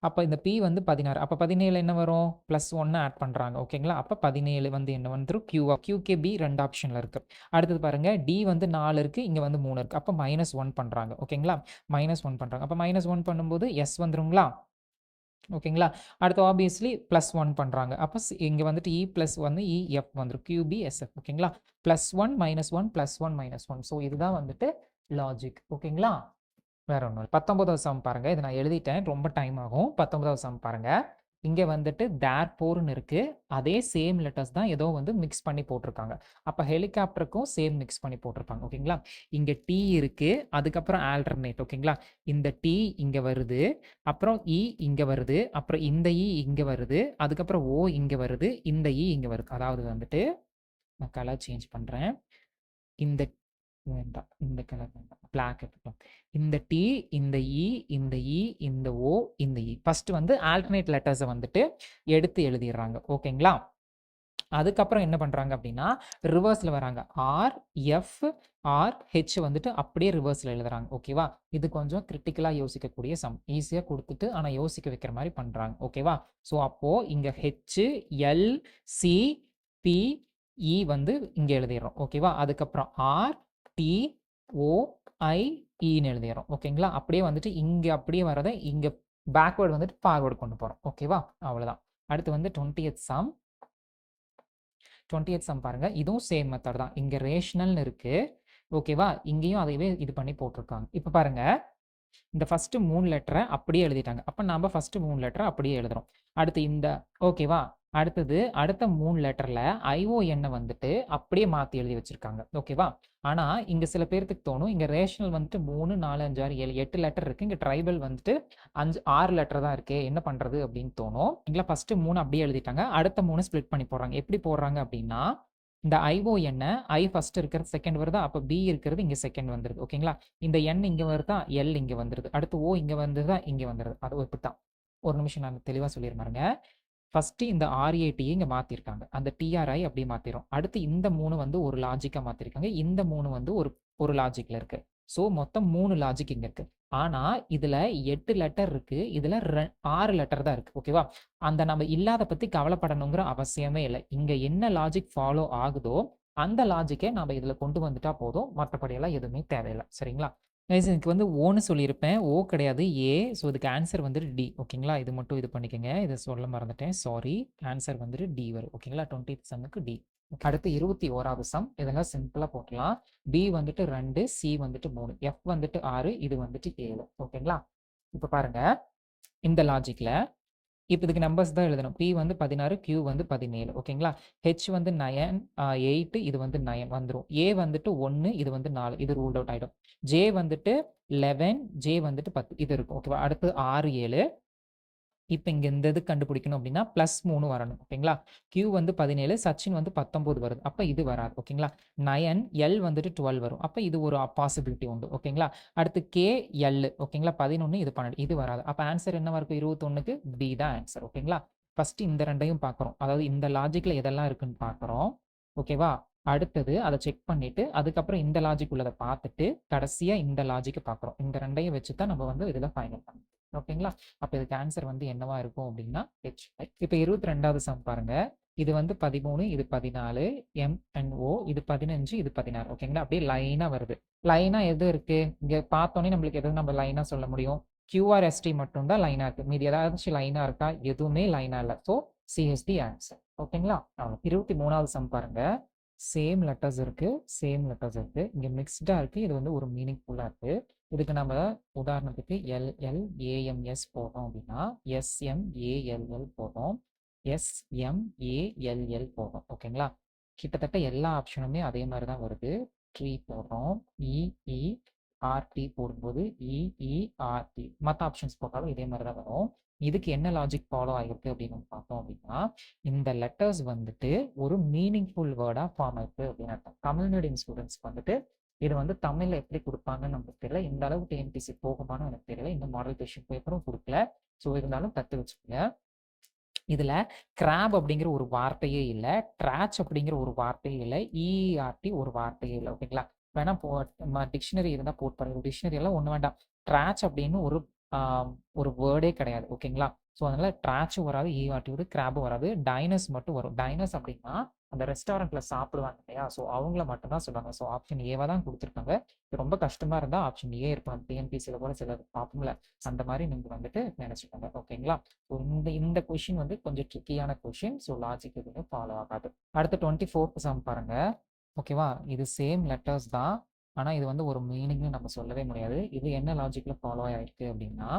அப்போ இந்த P வந்து 16. அப்போ 17 என்ன வரும்? +1 ஆட் பண்ணுறாங்க. ஓகேங்களா? அப்போ 17 வந்து என்ன வந்துடும்? QKB 2 ஆப்ஷனில் இருக்குது. அடுத்தது பாருங்க, D வந்து 4 இருக்குது, இங்கே வந்து 3 இருக்குது. அப்போ -1 பண்ணுறாங்க. ஓகேங்களா? -1 பண்ணுறாங்க. அப்போ -1 பண்ணும்போது S வந்துருங்களா? ஓகேங்களா? அடுத்து ஆப்வியஸ்லி +1 பண்ணுறாங்க. அப்போ இங்கே வந்துட்டு E + வந்து EF வந்துடும். QBSF. ஓகேங்களா? +1 -1 +1 -1. ஸோ இதுதான் வந்துட்டு லாஜிக். ஓகேங்களா? வேற ஒன்றும் இல்லை. 19வது சம் பாருங்க. இது நான் எழுதிட்டேன், ரொம்ப டைம் ஆகும். 19வது சம் பாருங்க. இங்கே வந்துட்டு தேர்ஃபோர்னு இருக்கு. அதே சேம் லெட்டர்ஸ் தான் ஏதோ வந்து மிக்ஸ் பண்ணி போட்டிருக்காங்க. அப்போ ஹெலிகாப்டருக்கும் சேம் மிக்ஸ் பண்ணி போட்டிருப்பாங்க. ஓகேங்களா? இங்கே டி இருக்கு, அதுக்கப்புறம் ஆல்டர்னேட். ஓகேங்களா? இந்த டி இங்கே வருது, அப்புறம் இ இங்கே வருது, அப்புறம் இந்த இ இங்கே வருது, அதுக்கப்புறம் ஓ இங்கே வருது, இந்த இ இங்கே வருது. அதாவது வந்துட்டு நான் கலர் சேஞ்ச் பண்ணுறேன். இந்த வேண்டாம், இந்த கலர் வேண்டாம், பிளாக் எடுத்துக்கலாம். இந்த டி, இந்த இ, இந்த இ, இந்த ஓ, இந்த இ ஃபர்ஸ்ட் வந்து ஆல்டர்னேட் லெட்டர்ஸை வந்துட்டு எடுத்து எழுதிடுறாங்க. ஓகேங்களா? அதுக்கப்புறம் என்ன பண்ணுறாங்க அப்படின்னா ரிவர்ஸில் வராங்க. ஆர் எஃப் ஆர் ஹெச் வந்துட்டு அப்படியே ரிவர்ஸில் எழுதுறாங்க. ஓகேவா? இது கொஞ்சம் கிரிட்டிக்கலாக யோசிக்கக்கூடிய சம். ஈஸியாக கொடுத்துட்டு ஆனால் யோசிக்க வைக்கிற மாதிரி பண்ணுறாங்க. ஓகேவா? ஸோ அப்போது இங்கே H L C B E வந்து இங்கே எழுதிடுறோம். ஓகேவா? அதுக்கப்புறம் ஆர் டி ஓ ஐ இன்னு எழுதிடுறோம். ஓகேங்களா? அப்படியே வந்துட்டு இங்கே அப்படியே வரதை இங்கே பேக்வேர்டு வந்துட்டு ஃபார்வேர்டு கொண்டு போகிறோம். ஓகேவா? அவ்வளோதான். அடுத்து வந்து 20th சம். 20th சம் பாருங்க. இதுவும் சேம் மெத்தட் தான். இங்கே ரேஷனல்னு இருக்கு. ஓகேவா? இங்கேயும் அதையவே இது பண்ணி போட்டிருக்காங்க. இப்போ பாருங்க, இந்த ஃபர்ஸ்ட் 3 லெட்டரை அப்படியே எழுதிட்டாங்க. அப்போ நம்ம ஃபர்ஸ்ட் 3 லெட்டரை அப்படியே எழுதுறோம். அடுத்து இந்த ஓகேவா? அடுத்தது அடுத்த 3 லெட்டரில் ION வந்துட்டு அப்படியே மாற்றி எழுதி வச்சிருக்காங்க. ஓகேவா? ஆனால் இங்கே சில பேர்த்துக்கு தோணும், இங்கே ரேஷனல் வந்துட்டு 3 4 5 6 7 8 லெட்டர் இருக்குது, இங்கே ட்ரைபல் வந்துட்டு 6 லெட்டர் தான் இருக்கே, என்ன பண்ணுறது அப்படின்னு தோணும். இங்கே ஃபர்ஸ்ட் 3 அப்படியே எழுதிட்டாங்க, அடுத்த 3 ஸ்ப்ளிட் பண்ணி போடுறாங்க. எப்படி போடுறாங்க அப்படின்னா இந்த ION ஐ ஃபர்ஸ்ட் இருக்கிறது செகண்ட் வருதா, அப்போ B இருக்கிறது இங்கே செகண்ட் வந்துடுது. ஓகேங்களா? இந்த N இங்கே வருதா, L இங்கே வந்துடுது, அடுத்து O இங்கே வந்துருதா, இங்கே வந்துடுது. அது இப்படி தான். ஒரு நிமிஷம் நான் தெளிவாக சொல்லியிருந்தாருங்க. ஃபர்ஸ்ட் இந்த RAT இங்கே மாற்றிருக்காங்க, அந்த TRI அப்படியே மாற்றிடும். அடுத்து இந்த 3 வந்து ஒரு லாஜிக்காக மாற்றிருக்காங்க, இந்த 3 வந்து ஒரு லாஜிக்கில் இருக்குது. ஸோ மொத்தம் 3 லாஜிக் இங்கே இருக்குது. ஆனால் இதில் 8 லெட்டர் இருக்குது, இதில் 6 லெட்டர் தான் இருக்குது. ஓகேவா? அந்த நம்ம இல்லாத பற்றி கவலைப்படணுங்கிற அவசியமே இல்லை. இங்கே என்ன லாஜிக் ஃபாலோ ஆகுதோ அந்த லாஜிக்கே நம்ம இதில் கொண்டு வந்துட்டா போதும், மற்றபடியெல்லாம் எதுவுமே தேவையில்லை. சரிங்களா? இதுக்கு வந்து ஓன்னு சொல்லியிருப்பேன், ஓ கிடையாது, ஏ. ஸோ இதுக்கு ஆன்சர் வந்துட்டு டி. ஓகேங்களா? இது மட்டும் இது பண்ணிக்கோங்க, இதை சொல்ல மறந்துட்டேன், சாரி. ஆன்சர் வந்துட்டு டி வரும். ஓகேங்களா? 20th சம்முக்கு D. அடுத்து 21வது சம். இதெல்லாம் சிம்பிளாக போட்டலாம். பி வந்துட்டு 2, சி வந்துட்டு 3, எஃப் வந்துட்டு 6, இது வந்துட்டு 7. ஓகேங்களா? இப்போ பாருங்க, இந்த லாஜிக்கில் இப்போ இதுக்கு நம்பர்ஸ் தான் எழுதணும். P வந்து 16, Q வந்து 17. ஓகேங்களா? H வந்து 9, 8, இது வந்து 9 வந்துடும். A வந்துட்டு 1, இது வந்து 4, இது ரூல்ட் அவுட் ஆகிடும். J வந்துட்டு 11, J வந்துட்டு 10, இது இருக்கும். ஓகேவா? அடுத்து 6, 7. இப்போ இங்கே இந்த இது கண்டுபிடிக்கணும் அப்படின்னா +3 வரணும். ஓகேங்களா? Q வந்து 17, சச்சின் வந்து 19 வருது. அப்போ இது வராது. ஓகேங்களா? 9, L வந்துட்டு 12 வரும். அப்போ இது ஒரு பாசிபிலிட்டி உண்டு. ஓகேங்களா? அடுத்து KL. ஓகேங்களா? 11, இது 12, இது வராது. அப்போ ஆன்சர் என்னவா இருக்கும்? 21க்கு B தான் ஆன்சர். ஓகேங்களா? ஃபர்ஸ்ட் இந்த ரெண்டையும் பார்க்குறோம், அதாவது இந்த லாஜிக்கில் எதெல்லாம் இருக்குன்னு பார்க்குறோம். ஓகேவா? அடுத்தது அதை செக் பண்ணிட்டு அதுக்கப்புறம் இந்த லாஜிக் உள்ளதை பார்த்துட்டு கடைசியாக இந்த லாஜிக்கை பார்க்குறோம். இந்த ரெண்டையும் வச்சு தான் நம்ம வந்து இதில் ஃபைனல் பண்ணணும். ஓகேங்களா? அப்போ இதுக்கு ஆன்சர் வந்து என்னவா இருக்கும் அப்படின்னா H. இப்போ 22வது சம் பாருங்க. இது வந்து 13, இது 14, MNO, இது 15, இது 16. ஓகேங்களா? அப்படியே லைனாக வருது. லைனாக எது இருக்கு இங்கே பார்த்தோன்னே நம்மளுக்கு எதுவும் நம்ம லைனாக சொல்ல முடியும்? QRST மட்டும்தான் லைனாக இருக்குது, மீதி ஏதாச்சும் லைனாக இருக்கா? எதுவுமே லைனாக இல்லை. So CSD answer. ஓகேங்களா? 23வது சம் பாருங்க. சேம் லெட்டர்ஸ் இருக்குது, சேம் லெட்டர்ஸ் இருக்குது, இங்கே மிக்ஸ்டாக இருக்குது, இது வந்து ஒரு மீனிங்ஃபுல்லாக இருக்குது. இதுக்கு நம்ம உதாரணத்துக்கு LLAMS போடுறோம் அப்படின்னா SMALL போடுறோம், SMALL போடுறோம். ஓகேங்களா? கிட்டத்தட்ட எல்லா ஆப்ஷனுமே அதே மாதிரி தான் வருது. ட்ரீ போடுறோம், EERT போடும்போது EERT, மற்ற ஆப்ஷன்ஸ் போட்டாலும் இதே மாதிரி தான் வரும். இதுக்கு என்ன லாஜிக் ஃபாலோ ஆகிருக்கு அப்படின்னு நம்ம பார்த்தோம் அப்படின்னா, இந்த லெட்டர்ஸ் வந்துட்டு ஒரு மீனிங்ஃபுல் வேர்டாக ஃபார்ம் ஆயிருக்கு அப்படின்னு அர்த்தம். தமிழ் மீடியம் ஸ்டூடெண்ட்ஸ்க்கு வந்துட்டு இது வந்து தமிழில் எப்படி கொடுப்பாங்கன்னு நமக்கு தெரியல. இந்த அளவுக்கு டிஎன்பிசி போகுமான்னு எனக்கு தெரியல. இந்த மாடல் கொஷின் பேப்பரும் கொடுக்கல. ஸோ இருந்தாலும் கற்று வச்சுக்கோங்க. இதுல கிராப் அப்படிங்கிற ஒரு வார்த்தையே இல்லை, ட்ராச் அப்படிங்கிற ஒரு வார்த்தையே இல்லை, இஆர்டி ஒரு வார்த்தையே இல்லை. ஓகேங்களா? வேணா டிக்ஷனரி இருந்தால் போட்டு பாருங்க. டிக்ஷனரி எல்லாம் ஒன்று வேண்டாம். ட்ராச் அப்படின்னு ஒரு வேர்டே கிடையாது. ஓகேங்களா? ஸோ அதனால ட்ராச்சும் வராது, இஆர்டி வராது, கிராபும் வராது. டைனஸ் மட்டும் வரும். டைனஸ் அப்படின்னா அந்த ரெஸ்டாரண்ட்ல சாப்பிடுவாங்க இல்லையா? ஸோ அவங்கள மட்டும் தான் சொல்லுவாங்க. ஸோ ஆப்ஷன் ஏவா தான் கொடுத்துருக்காங்க. இது ரொம்ப கஷ்டமா இருந்தால் ஆப்ஷன் ஏ இருக்கும். டிஎன்பிசியில் கூட சில பார்ப்போம்ல, அந்த மாதிரி நீங்க வந்துட்டு நினைச்சுக்கோங்க. ஓகேங்களா? ஸோ இந்த கொஷின் வந்து கொஞ்சம் ட்ரிக்கியான கொஷின். ஸோ லாஜிக் எதுவும் ஃபாலோ ஆகாது. அடுத்து 24th சம் பாருங்க. ஓகேவா? இது சேம் லெட்டர்ஸ் தான், ஆனால் இது வந்து ஒரு மீனிங்னு நம்ம சொல்லவே முடியாது. இது என்ன லாஜிக்கில் ஃபாலோ ஆகிருக்கு அப்படின்னா,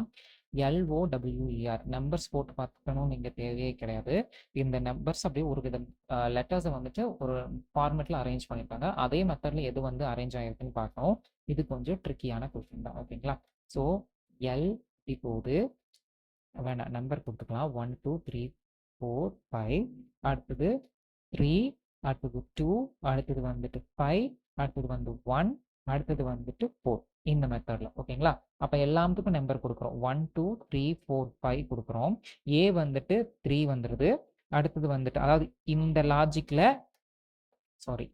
LOWER நம்பர்ஸ் போட்டு பார்த்துக்கணும் நீங்கள் தேவையே கிடையாது. இந்த நம்பர்ஸ் அப்படியே ஒரு விதம் லெட்டர்ஸை வந்துட்டு ஒரு ஃபார்மேட்டில் அரேஞ்ச் பண்ணியிருக்காங்க. அதே மெத்தடில் எது வந்து அரேஞ்ச் ஆகிருக்குன்னு பார்க்கணும். இது கொஞ்சம் ட்ரிக்கியான கொஷின் தான். ஓகேங்களா? ஸோ எல் இப்போது வேணாம், நம்பர் கொடுத்துக்கலாம். 1 2 3 4 5, அடுத்தது 3, அடுத்தது 2, அடுத்தது வந்துட்டு 5, அடுத்தது வந்து 1, அடுத்தது வந்துட்டு 4. இந்த மெத்தடில். ஓகேங்களா? அப்போ எல்லாத்துக்கும் நம்பர் கொடுக்குறோம். 1 2 3 4 5 கொடுக்குறோம். ஏ வந்துட்டு 3 வந்துடுது. அடுத்தது வந்துட்டு அதாவது இந்த லாஜிக்கில்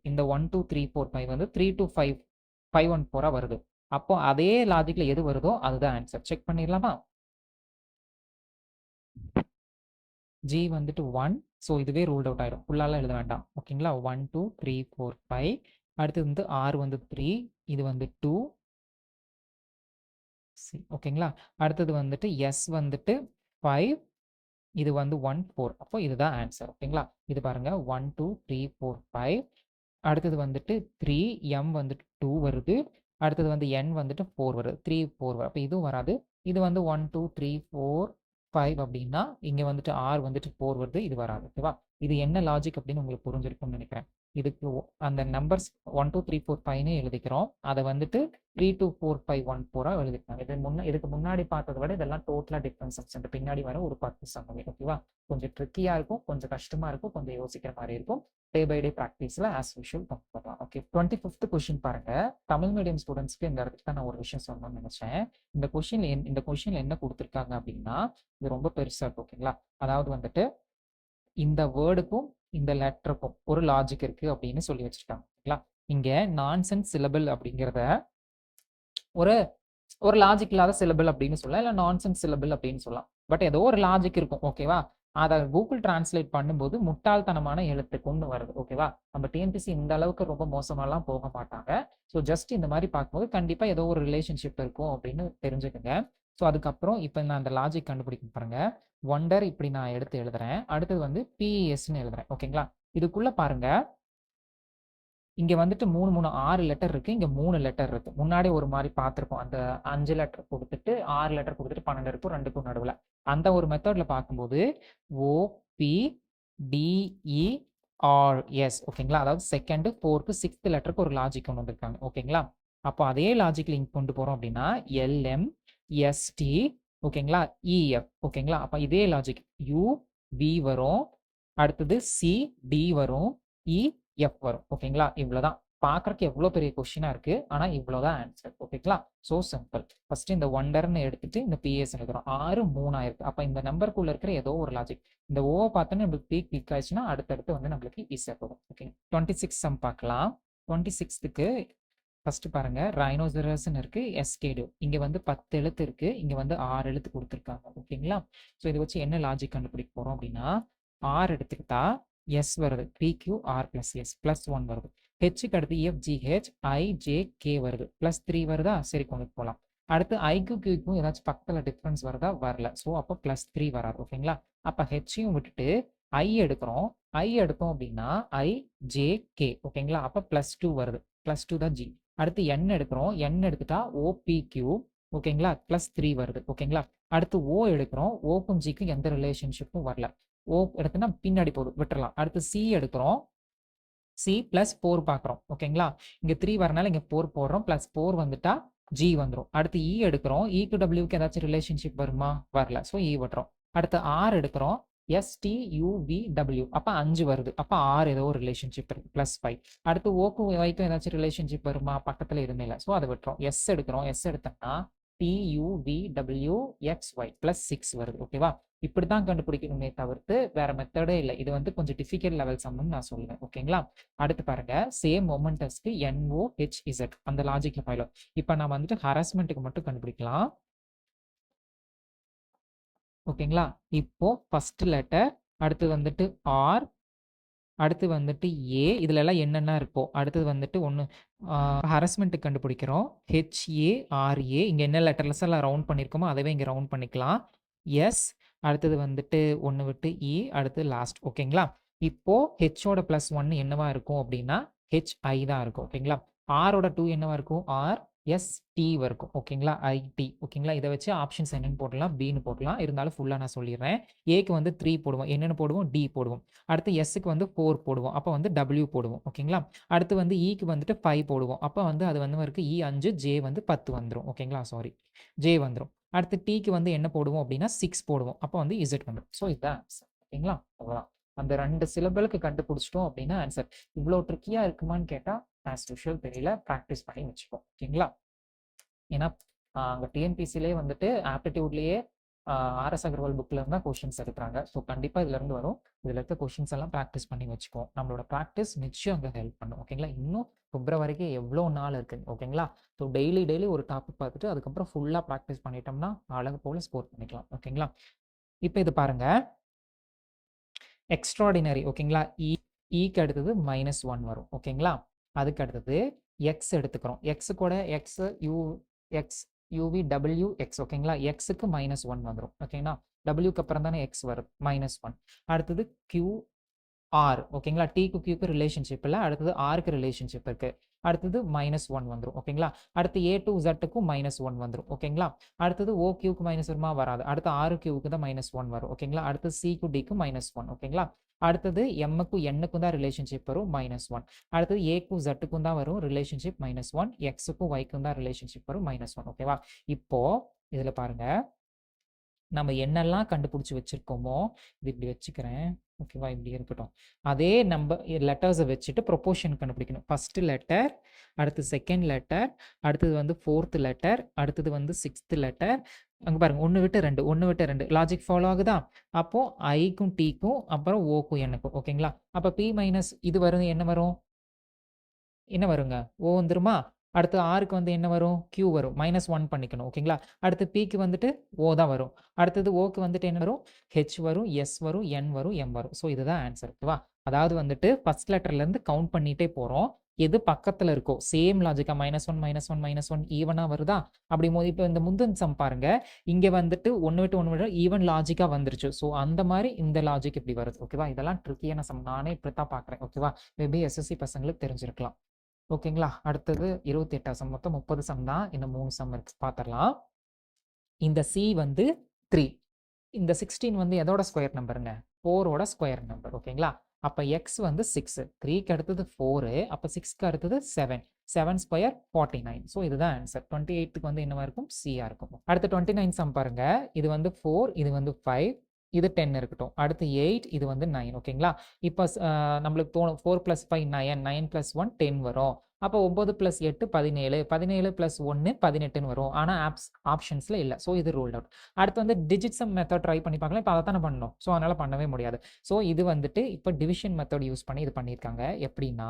இந்த 1 2 3 4 5 வந்து 3 to 5 5 1 4 வருது. அப்போ அதே லாஜிக்கில் எது வருதோ அதுதான் ஆன்சர். செக் பண்ணிடலாமா? ஜி வந்துட்டு 1. ஸோ இதுவே ரூல்ட் அவுட் ஆகிடும். ஃபுல்லாலாம் எழுத வேண்டாம். ஓகேங்களா? 1 2 3 4 5. அடுத்தது வந்து ஆர் வந்து 3, இது வந்து 2. ஓகேங்களா? அடுத்தது வந்துட்டு எஸ் வந்துட்டு 5, இது வந்து 1 4. அப்போ இதுதான் ஆன்சர். ஓகேங்களா? இது பாருங்க 1 2 3 4 5. அடுத்தது வந்துட்டு 3, எம் வந்துட்டு 2 வருது. அடுத்தது வந்து என் வந்துட்டு 4 வருது. 3 4 வரும். அப்போ இதுவும் வராது. இது வந்து 1 2 3 4 5 அப்படின்னா இங்கே வந்துட்டு ஆர் வந்துட்டு 4 வருது. இது வராது. ஓகேவா? இது என்ன லாஜிக் அப்படின்னு உங்களுக்கு புரிஞ்சிருக்கும்னு நினைக்கிறேன். இதுக்கு அந்த நம்பர்ஸ் 1 2 3 4 5ன்னு எழுதிக்கிறோம். அதை வந்துட்டு 3 2 4 5 1 4 எழுதிக்கலாம். இதுக்கு முன்னாடி பார்த்ததை விட இதெல்லாம் டோட்டலாக டிஃப்ரென்ஸ் சப்ஸ். பின்னாடி வர ஒரு 10 சம்மவி. ஓகேவா? கொஞ்சம் ட்ரிக்கியாக இருக்கும், கொஞ்சம் கஷ்டமாக இருக்கும், கொஞ்சம் யோசிக்கிற மாதிரி இருக்கும். டே பை டே ப்ராக்டிஸில் ஆஸ் யூஷுவல் கொண்டு வரலாம். ஓகே, 25th கொஸ்டின் பாருங்க. தமிழ் மீடியம் ஸ்டூடெண்ட்ஸ்க்கு இந்த இடத்துக்கு தான் நான் ஒரு விஷயம் சொல்லணும்னு நினைச்சேன். இந்த கொஸ்டின்ல என்ன கொடுத்துருக்காங்க அப்படின்னா, இது ரொம்ப பெருசா இருக்கு. ஓகேங்களா? அதாவது வந்துட்டு இந்த வேர்டுக்கும் இந்த லெட்டருக்கும் ஒரு லாஜிக் இருக்கு அப்படின்னு சொல்லி வச்சிருக்காங்க. ஓகேங்களா? இங்க நான்சென்ஸ் சிலபிள் அப்படிங்கிறத ஒரு லாஜிக் இல்லாத சிலபிள் அப்படின்னு சொல்லலாம், இல்லை நான்சென்ஸ் சிலபிள் அப்படின்னு சொல்லலாம். பட் ஏதோ ஒரு லாஜிக் இருக்கும். ஓகேவா? அதை கூகுள் டிரான்ஸ்லேட் பண்ணும்போது முட்டாள்தனமான எழுத்துக்கும்னு வருது. ஓகேவா? நம்ம டிஎன்பிசி இந்த அளவுக்கு ரொம்ப மோசமாலாம் போக மாட்டாங்க. ஸோ ஜஸ்ட் இந்த மாதிரி பார்க்கும்போது கண்டிப்பாக ஏதோ ஒரு ரிலேஷன்ஷிப் இருக்கும் அப்படின்னு தெரிஞ்சுக்கோங்க. ஸோ அதுக்கப்புறம் இப்போ நான் அந்த லாஜிக் கண்டுபிடிக்க பாருங்க. ஒண்டர் இப்படி நான் எடுத்து எழுதுறேன். அடுத்தது வந்து பிஎஸ்ன்னு எழுதுறேன். ஓகேங்களா? இதுக்குள்ள பாருங்க, இங்க வந்துட்டு 6 லெட்டர் இருக்கு. இங்க 3 லெட்டர் இருக்கு. முன்னாடி ஒரு மாதிரி பார்த்துருப்போம். அந்த 5 லெட்டர் கொடுத்துட்டு 6 லெட்டர் கொடுத்துட்டு 12 இருக்கும், 2க்கும் நடுவில். அந்த ஒரு மெத்தட்ல பார்க்கும்போது OPDERS. ஓகேங்களா? அதாவது செகண்ட், ஃபோர்த், 6th லெட்டருக்கு ஒரு லாஜிக் கொண்டு வந்திருக்காங்க. ஓகேங்களா? அப்போ அதே லாஜிக் லிங்க் கொண்டு போறோம் அப்படின்னா LMST. ஓகேங்களா? EF. ஓகேங்களா? அப்போ இதே லாஜிக் UV வரும், அடுத்தது CD வரும், EF வரும். ஓகேங்களா? இவ்வளவுதான். பார்க்கறதுக்கு எவ்வளோ பெரிய கொஸ்டினா இருக்கு, ஆனா இவ்வளவுதான் ஆன்சர். ஓகேங்களா? So simple. ஃபர்ஸ்ட் இந்த ஒண்டர்னு எடுத்துட்டு இந்த பிஎஸ் எழுதுறோம். 6 3 ஆயிருக்கு. அப்ப இந்த நம்பருக்குள்ள இருக்கிற ஏதோ ஒரு லாஜிக். இந்த ஓ பார்த்தோன்னா நம்மளுக்கு கிளிக் ஆயிடுச்சுன்னா அடுத்தடுத்து வந்து நம்மளுக்கு ஈஸியாக போகும். ஓகே, 26 சம் பார்க்கலாம். 26க்கு ஃபர்ஸ்ட் பாருங்க, ரைனோசரஸ்ன்னு இருக்கு, எஸ்கேடு. இங்க வந்து 10 எழுத்து இருக்கு, இங்க வந்து 6 எழுத்து கொடுத்துருக்காங்க. ஓகேங்களா? ஸோ இதை வச்சு என்ன லாஜிக் கண்டுபிடிக்க போறோம் அப்படின்னா, R எடுத்துக்கிட்டா எஸ் வருது, PQR + S +1 வருது. ஹெச்சுக்கு அடுத்து FGH IJK வருது, +3 வருதா? சரி, கொண்டு போகலாம். அடுத்து ஐக்கும் கியூக்கும் ஏதாச்சும் பக்கத்தில் டிஃப்ரென்ஸ் வருதா? வரல. ஸோ அப்போ +3 வராது. ஓகேங்களா? அப்போ ஹெச்சையும் விட்டுட்டு ஐ எடுக்கிறோம். ஐ எடுத்தோம் அப்படின்னா IJK. ஓகேங்களா? அப்போ +2 வருது. +2 தான் G. அடுத்து N எடுக்கிறோம். N எடுத்துட்டா OPQ. ஓகேங்களா? +3 வருது. ஓகேங்களா? அடுத்து O எடுக்கிறோம். ஓக்கும் ஜிக்கும் எந்த ரிலேஷன்ஷிப்பும் வரல. ஓ எடுத்துனா பின்னாடி போகுது, விட்டுறலாம். அடுத்து சி எடுக்கிறோம். C +4 பார்க்குறோம். ஓகேங்களா? இங்கே 3 வரனால இங்கே 4 போடுறோம். +4 வந்துட்டா ஜி வந்துடும். அடுத்து இ எடுக்கிறோம். இக்கு டபிள்யூக்கு ஏதாச்சும் ரிலேஷன்ஷிப் வருமா? வரல. ஸோ இ விட்டுறோம். அடுத்து ஆர் எடுக்கிறோம். STUVW அப்போ 5 வருது. அப்போ ஆர் ஏதோ ஒரு ரிலேஷன்ஷிப் இருக்கு +5. அடுத்து ஓக்கும் ஒய்க்கும் ஏதாச்சும் ரிலேஷன்ஷிப் வருமா? பக்கத்தில் எதுவுமே இல்லை. ஸோ அதை விட்டுறோம். எஸ் எடுக்கிறோம். எஸ் எடுத்தோம்னா TUVWXY +6 வருது. ஓகேவா? இப்படி தான் கண்டுபிடிக்கணுமே தவிர்த்து வேற மெத்தடே இல்லை. இது வந்து கொஞ்சம் டிஃபிகல்ட் லெவல் சம்னு நான் சொல்லுவேன். ஓகேங்களா? அடுத்து பாருங்க, சேம் மொமெண்டஸ்க்கு NOHZ அந்த லாஜிக்ல பயிலும். இப்போ நான் வந்துட்டு ஹராஸ்மெண்ட்டுக்கு மட்டும் கண்டுபிடிக்கலாம். ஓகேங்களா? இப்போ ஃபர்ஸ்ட் லெட்டர், அடுத்து வந்துட்டு ஆர், அடுத்து வந்துட்டு ஏ, இதுல எல்லாம் என்னென்ன இருக்கோ. அடுத்தது வந்துட்டு ஒன்று ஹராஸ்மெண்ட்டுக்கு கண்டுபிடிக்கிறோம். HARA, இங்கே என்ன லெட்டர்லஸ் எல்லாம் ரவுண்ட் பண்ணியிருக்கோமோ அதவே இங்கே ரவுண்ட் பண்ணிக்கலாம். எஸ், அடுத்தது வந்துட்டு ஒன்று விட்டு இ, அடுத்து லாஸ்ட். ஓகேங்களா? இப்போ ஹெச்சோட +1 என்னவா இருக்கும் அப்படின்னா HI தான் இருக்கும். ஓகேங்களா? ஆரோட 2 என்னவா இருக்கும்? RST இருக்கும். ஓகேங்களா? IT. ஓகேங்களா? இதை வச்சு ஆப்ஷன்ஸ் என்னன்னு போடலாம், பின்னு போடலாம். இருந்தாலும் ஃபுல்லாக நான் சொல்லிடுறேன். ஏக்கு வந்து 3 போடுவோம். என்னென்னு போடுவோம்? D போடுவோம். அடுத்து எஸ்க்கு வந்து 4 போடுவோம். அப்போ வந்து W போடுவோம். ஓகேங்களா? அடுத்து வந்து இக்கு வந்துட்டு 5 போடுவோம். அப்போ வந்து அது வந்து இருக்கு இ 5, ஜே வந்து 10 வந்துடும். ஓகேங்களா? சாரி, ஜே வந்துடும். அடுத்து டிக்கு வந்து என்ன போடுவோம் அப்படின்னா 6 போடுவோம். அப்போ வந்து இசட் வந்துடும். ஸோ இதுதான் ஆன்சர். ஓகேங்களா? அவ்வளோதான். அந்த 2 சிலபலுக்கு கண்டுபிடிச்சிட்டோம் அப்படின்னா ஆன்சர். இவ்வளோ ட்ரிக்கியாக இருக்குமான்னு கேட்டால் ஆஸ் யூஷுவல் தெரியல. ப்ராக்டிஸ் பண்ணி வச்சுப்போம். ஓகேங்களா? ஏன்னா அங்கே டிஎன்பிசிலே வந்துட்டு ஆப்டிடியூட்லேயே RS அகர்வால் புக்கில் இருந்தால் கொஷின்ஸ் எடுக்கிறாங்க. ஸோ கண்டிப்பாக இதுலேருந்து வரும். இதில் இருக்க கொஷின்ஸ் எல்லாம் ப்ராக்டிஸ் பண்ணி வச்சுப்போம். நம்மளோட ப்ராக்டிஸ் நிச்சயம் அங்கே ஹெல்ப் பண்ணும். ஓகேங்களா? இன்னும் பிப்ரவரிக்கு எவ்வளோ நாள் இருக்குது. ஓகேங்களா? ஸோ டெய்லி ஒரு டாபிக் பார்த்துட்டு அதுக்கப்புறம் ஃபுல்லாக ப்ராக்டிஸ் பண்ணிட்டோம்னா அழகு போல் ஸ்கோர் பண்ணிக்கலாம். ஓகேங்களா? இப்போ இது பாருங்க, எக்ஸ்ட்ராடினரி. ஓகேங்களா? இக்கு அடுத்தது -1 வரும். ஓகேங்களா? அதுக்கு அடுத்தது எக்ஸ் எடுத்துக்கிறோம். எக்ஸு கூட UVWX. ஓகேங்களா? எக்ஸுக்கு -1 வந்துடும். ஓகேங்களா? டபிள்யூக்கு அப்புறம் தானே எக்ஸ் வரும், -1. அடுத்தது QR. ஓகேங்களா? டிக்கு கியூக்கு ரிலேஷன்ஷிப் இல்லை. அடுத்தது ஆருக்கு ரிலேஷன்ஷிப் இருக்கு. அடுத்தது -1 வந்துடும். ஓகேங்களா? அடுத்து A to Zக்கும் -1 வந்துடும். ஓகேங்களா? அடுத்தது OQக்கு மைனஸ் வருமா? வராது. அடுத்து RQக்கு தான் -1 வரும். ஓகேங்களா? அடுத்து Cக்கு Dக்கு -1. ஓகேங்களா? அடுத்தது Mக்கும் Nக்கும் தான் ரிலேஷன்ஷிப் வரும், -1. அடுத்தது Aக்கும் Zக்கும் தான் வரும் ரிலேஷன்ஷிப், -1. Xக்கும் Yக்கும் தான் ரிலேஷன்ஷிப் வரும், -1. ஓகேவா? இப்போ இதில் பாருங்க, நம்ம என்னெல்லாம் கண்டுபிடிச்சி வச்சிருக்கோமோ இது இப்படி வச்சுக்கிறேன். ஓகேவா? இப்படி இருக்கட்டும். அதே நம்பர் லெட்டர்ஸை வச்சுட்டு ப்ரொப்போர்ஷன் கண்டுபிடிக்கணும். ஃபர்ஸ்ட் லெட்டர், அடுத்து செகண்ட் லெட்டர், அடுத்தது வந்து 4th லெட்டர், அடுத்தது வந்து 6th லெட்டர். அங்கே பாருங்க, 1 விட்டு 2, 1 விட்டு 2 லாஜிக் ஃபாலோ ஆகுதா? அப்போ ஐக்கும் டிக்கும் அப்புறம் ஓக்கும் என்னக்கும். ஓகேங்களா? அப்போ P மைனஸ் இது வரும், என்ன வரும்? என்ன வருங்க? ஓ வந்துருமா? அடுத்து ஆருக்கு வந்து என்ன வரும்? Q வரும். -1 பண்ணிக்கணும். ஓகேங்களா? அடுத்து Pக்கு வந்துட்டு ஓ தான் வரும். அடுத்தது ஓக்கு வந்துட்டு என்ன வரும்? H வரும், S வரும், N வரும், M வரும். ஸோ இதுதான் ஆன்சர். ஓகேவா? அதாவது வந்துட்டு ஃபர்ஸ்ட் லெட்டர்லேருந்து கவுண்ட் பண்ணிட்டே போகிறோம். எது பக்கத்தில் இருக்கோ சேம் லாஜிக்கா -1 -1 ஈவனாக வருதா? அப்படி போது இப்போ இந்த முந்தின சம் பாருங்க, இங்கே வந்துட்டு 1 விட்டு 1 விட்டு ஈவன் லாஜிக்காக வந்துருச்சு. ஸோ அந்த மாதிரி இந்த லாஜிக் இப்படி வருது. ஓகேவா? இதெல்லாம் ட்ரிக்கியான சம். நானே இப்படி தான் பார்க்குறேன். ஓகேவா? மேபி SSC பசங்களுக்கு தெரிஞ்சிருக்கலாம். ஓகேங்களா? அடுத்தது 28 சம். மொத்தம் 30 சம் தான். இன்னும் 3 சம் இருக்கு, பார்த்துடலாம். இந்த C வந்து 3. இந்த 16 வந்து எதோட ஸ்கொயர் நம்பருங்க? 4ஓட ஸ்கொயர் நம்பர். ஓகேங்களா? அப்போ எக்ஸ் வந்து 6, 3க்கு அடுத்தது 4, அப்போ 6க்கு அடுத்தது 7, 7 ஸ்கொயர் 49. ஸோ இதுதான் ஆன்சர். 28க்கு வந்து என்னவா இருக்கும்? சியா இருக்கும். அடுத்து 29 சம் பாருங்க. இது வந்து 4, இது வந்து 5, இது 10 இருக்கட்டும். அடுத்து 8, இது வந்து 9. ஓகேங்களா? இப்போ நம்மளுக்கு தோணும் 4 + 5 9, 9 + 1 10 வரும். அப்போ 9 + 8 17, 17 + 1 18ன்னு வரும். ஆனால் ஆப்ஷன்ஸில் இல்லை. ஸோ இது ரூல்ட் அவுட். அடுத்து வந்து டிஜிட் சம் மெத்தட் ட்ரை பண்ணி பார்க்கலாம். இப்போ அதை தானே பண்ணணும். ஸோ அதனால் பண்ணவே முடியாது. ஸோ இது வந்துட்டு இப்போ டிவிஷன் மெத்தட் யூஸ் பண்ணி இது பண்ணியிருக்காங்க. எப்படின்னா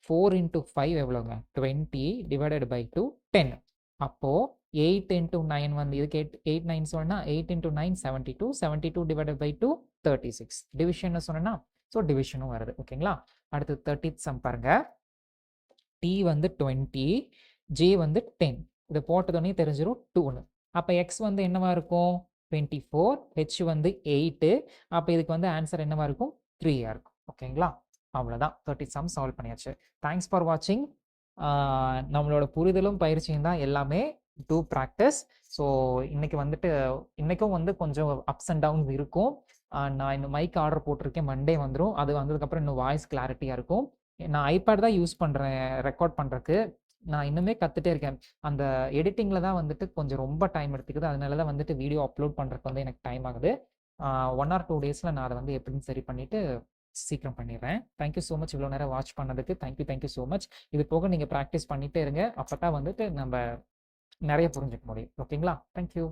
4 × 5 எவ்வளோங்க? 20 / 2 10. அப்போது 8 × 9 வந்து இதுக்கு 8 9 சொன்னால் 8 × 9 72, 72 / 2 36. டிவிஷன் சொன்னா ஸோ டிவிஷனும் வருது. ஓகேங்களா? அடுத்து 30th சம் பாருங்க. T வந்து 20, J வந்து 10. இதை போட்டதுன்னே தெரிஞ்சிடும் 2ன்னு. அப்போ எக்ஸ் வந்து என்னவா இருக்கும்? 24, H வந்து 8. அப்போ இதுக்கு வந்து ஆன்சர் என்னவா இருக்கும்? 3ஆக இருக்கும். ஓகேங்களா? அவ்வளோதான். 30 சம் சால்வ் பண்ணியாச்சு. தேங்க்ஸ் ஃபார் வாட்சிங். நம்மளோட புரிதலும் பயிற்சியும் தான் எல்லாமே. Two practice. ஸோ இன்னைக்கும் வந்து கொஞ்சம் அப்ஸ் அண்ட் டவுன்ஸ் இருக்கும். நான் இந்த மைக் ஆர்டர் போட்டிருக்கேன், மண்டே வந்துடும். அது வந்ததுக்கப்புறம் இன்னும் வாய்ஸ் கிளாரிட்டியாக இருக்கும். நான் ஐபேட் தான் யூஸ் பண்ணுறேன் ரெக்கார்ட் பண்ணுறதுக்கு. நான் இன்னுமே கத்துட்டே இருக்கேன். அந்த எடிட்டிங்ல தான் வந்துட்டு கொஞ்சம் ரொம்ப டைம் எடுத்துக்குது. அதனால தான் வந்துட்டு வீடியோ அப்லோட் பண்றதுக்கு வந்து எனக்கு டைம் ஆகுது. 1 ஆர் 2 டேஸ்ல நான் அத வந்து எப்படின்னு சரி பண்ணிட்டு சீக்கிரம் பண்ணிடுறேன். தேங்க் யூ ஸோ மச் இவ்வளோ நேரம் வாட்ச் பண்ணதுக்கு. Thank you so much. இது போக நீங்க பிராக்டிஸ் பண்ணிட்டே இருங்க. அப்பதான் வந்துட்டு நம்ப நெறைய புரிஞ்சுக்க முடியும். ஓகேங்களா? Thank you.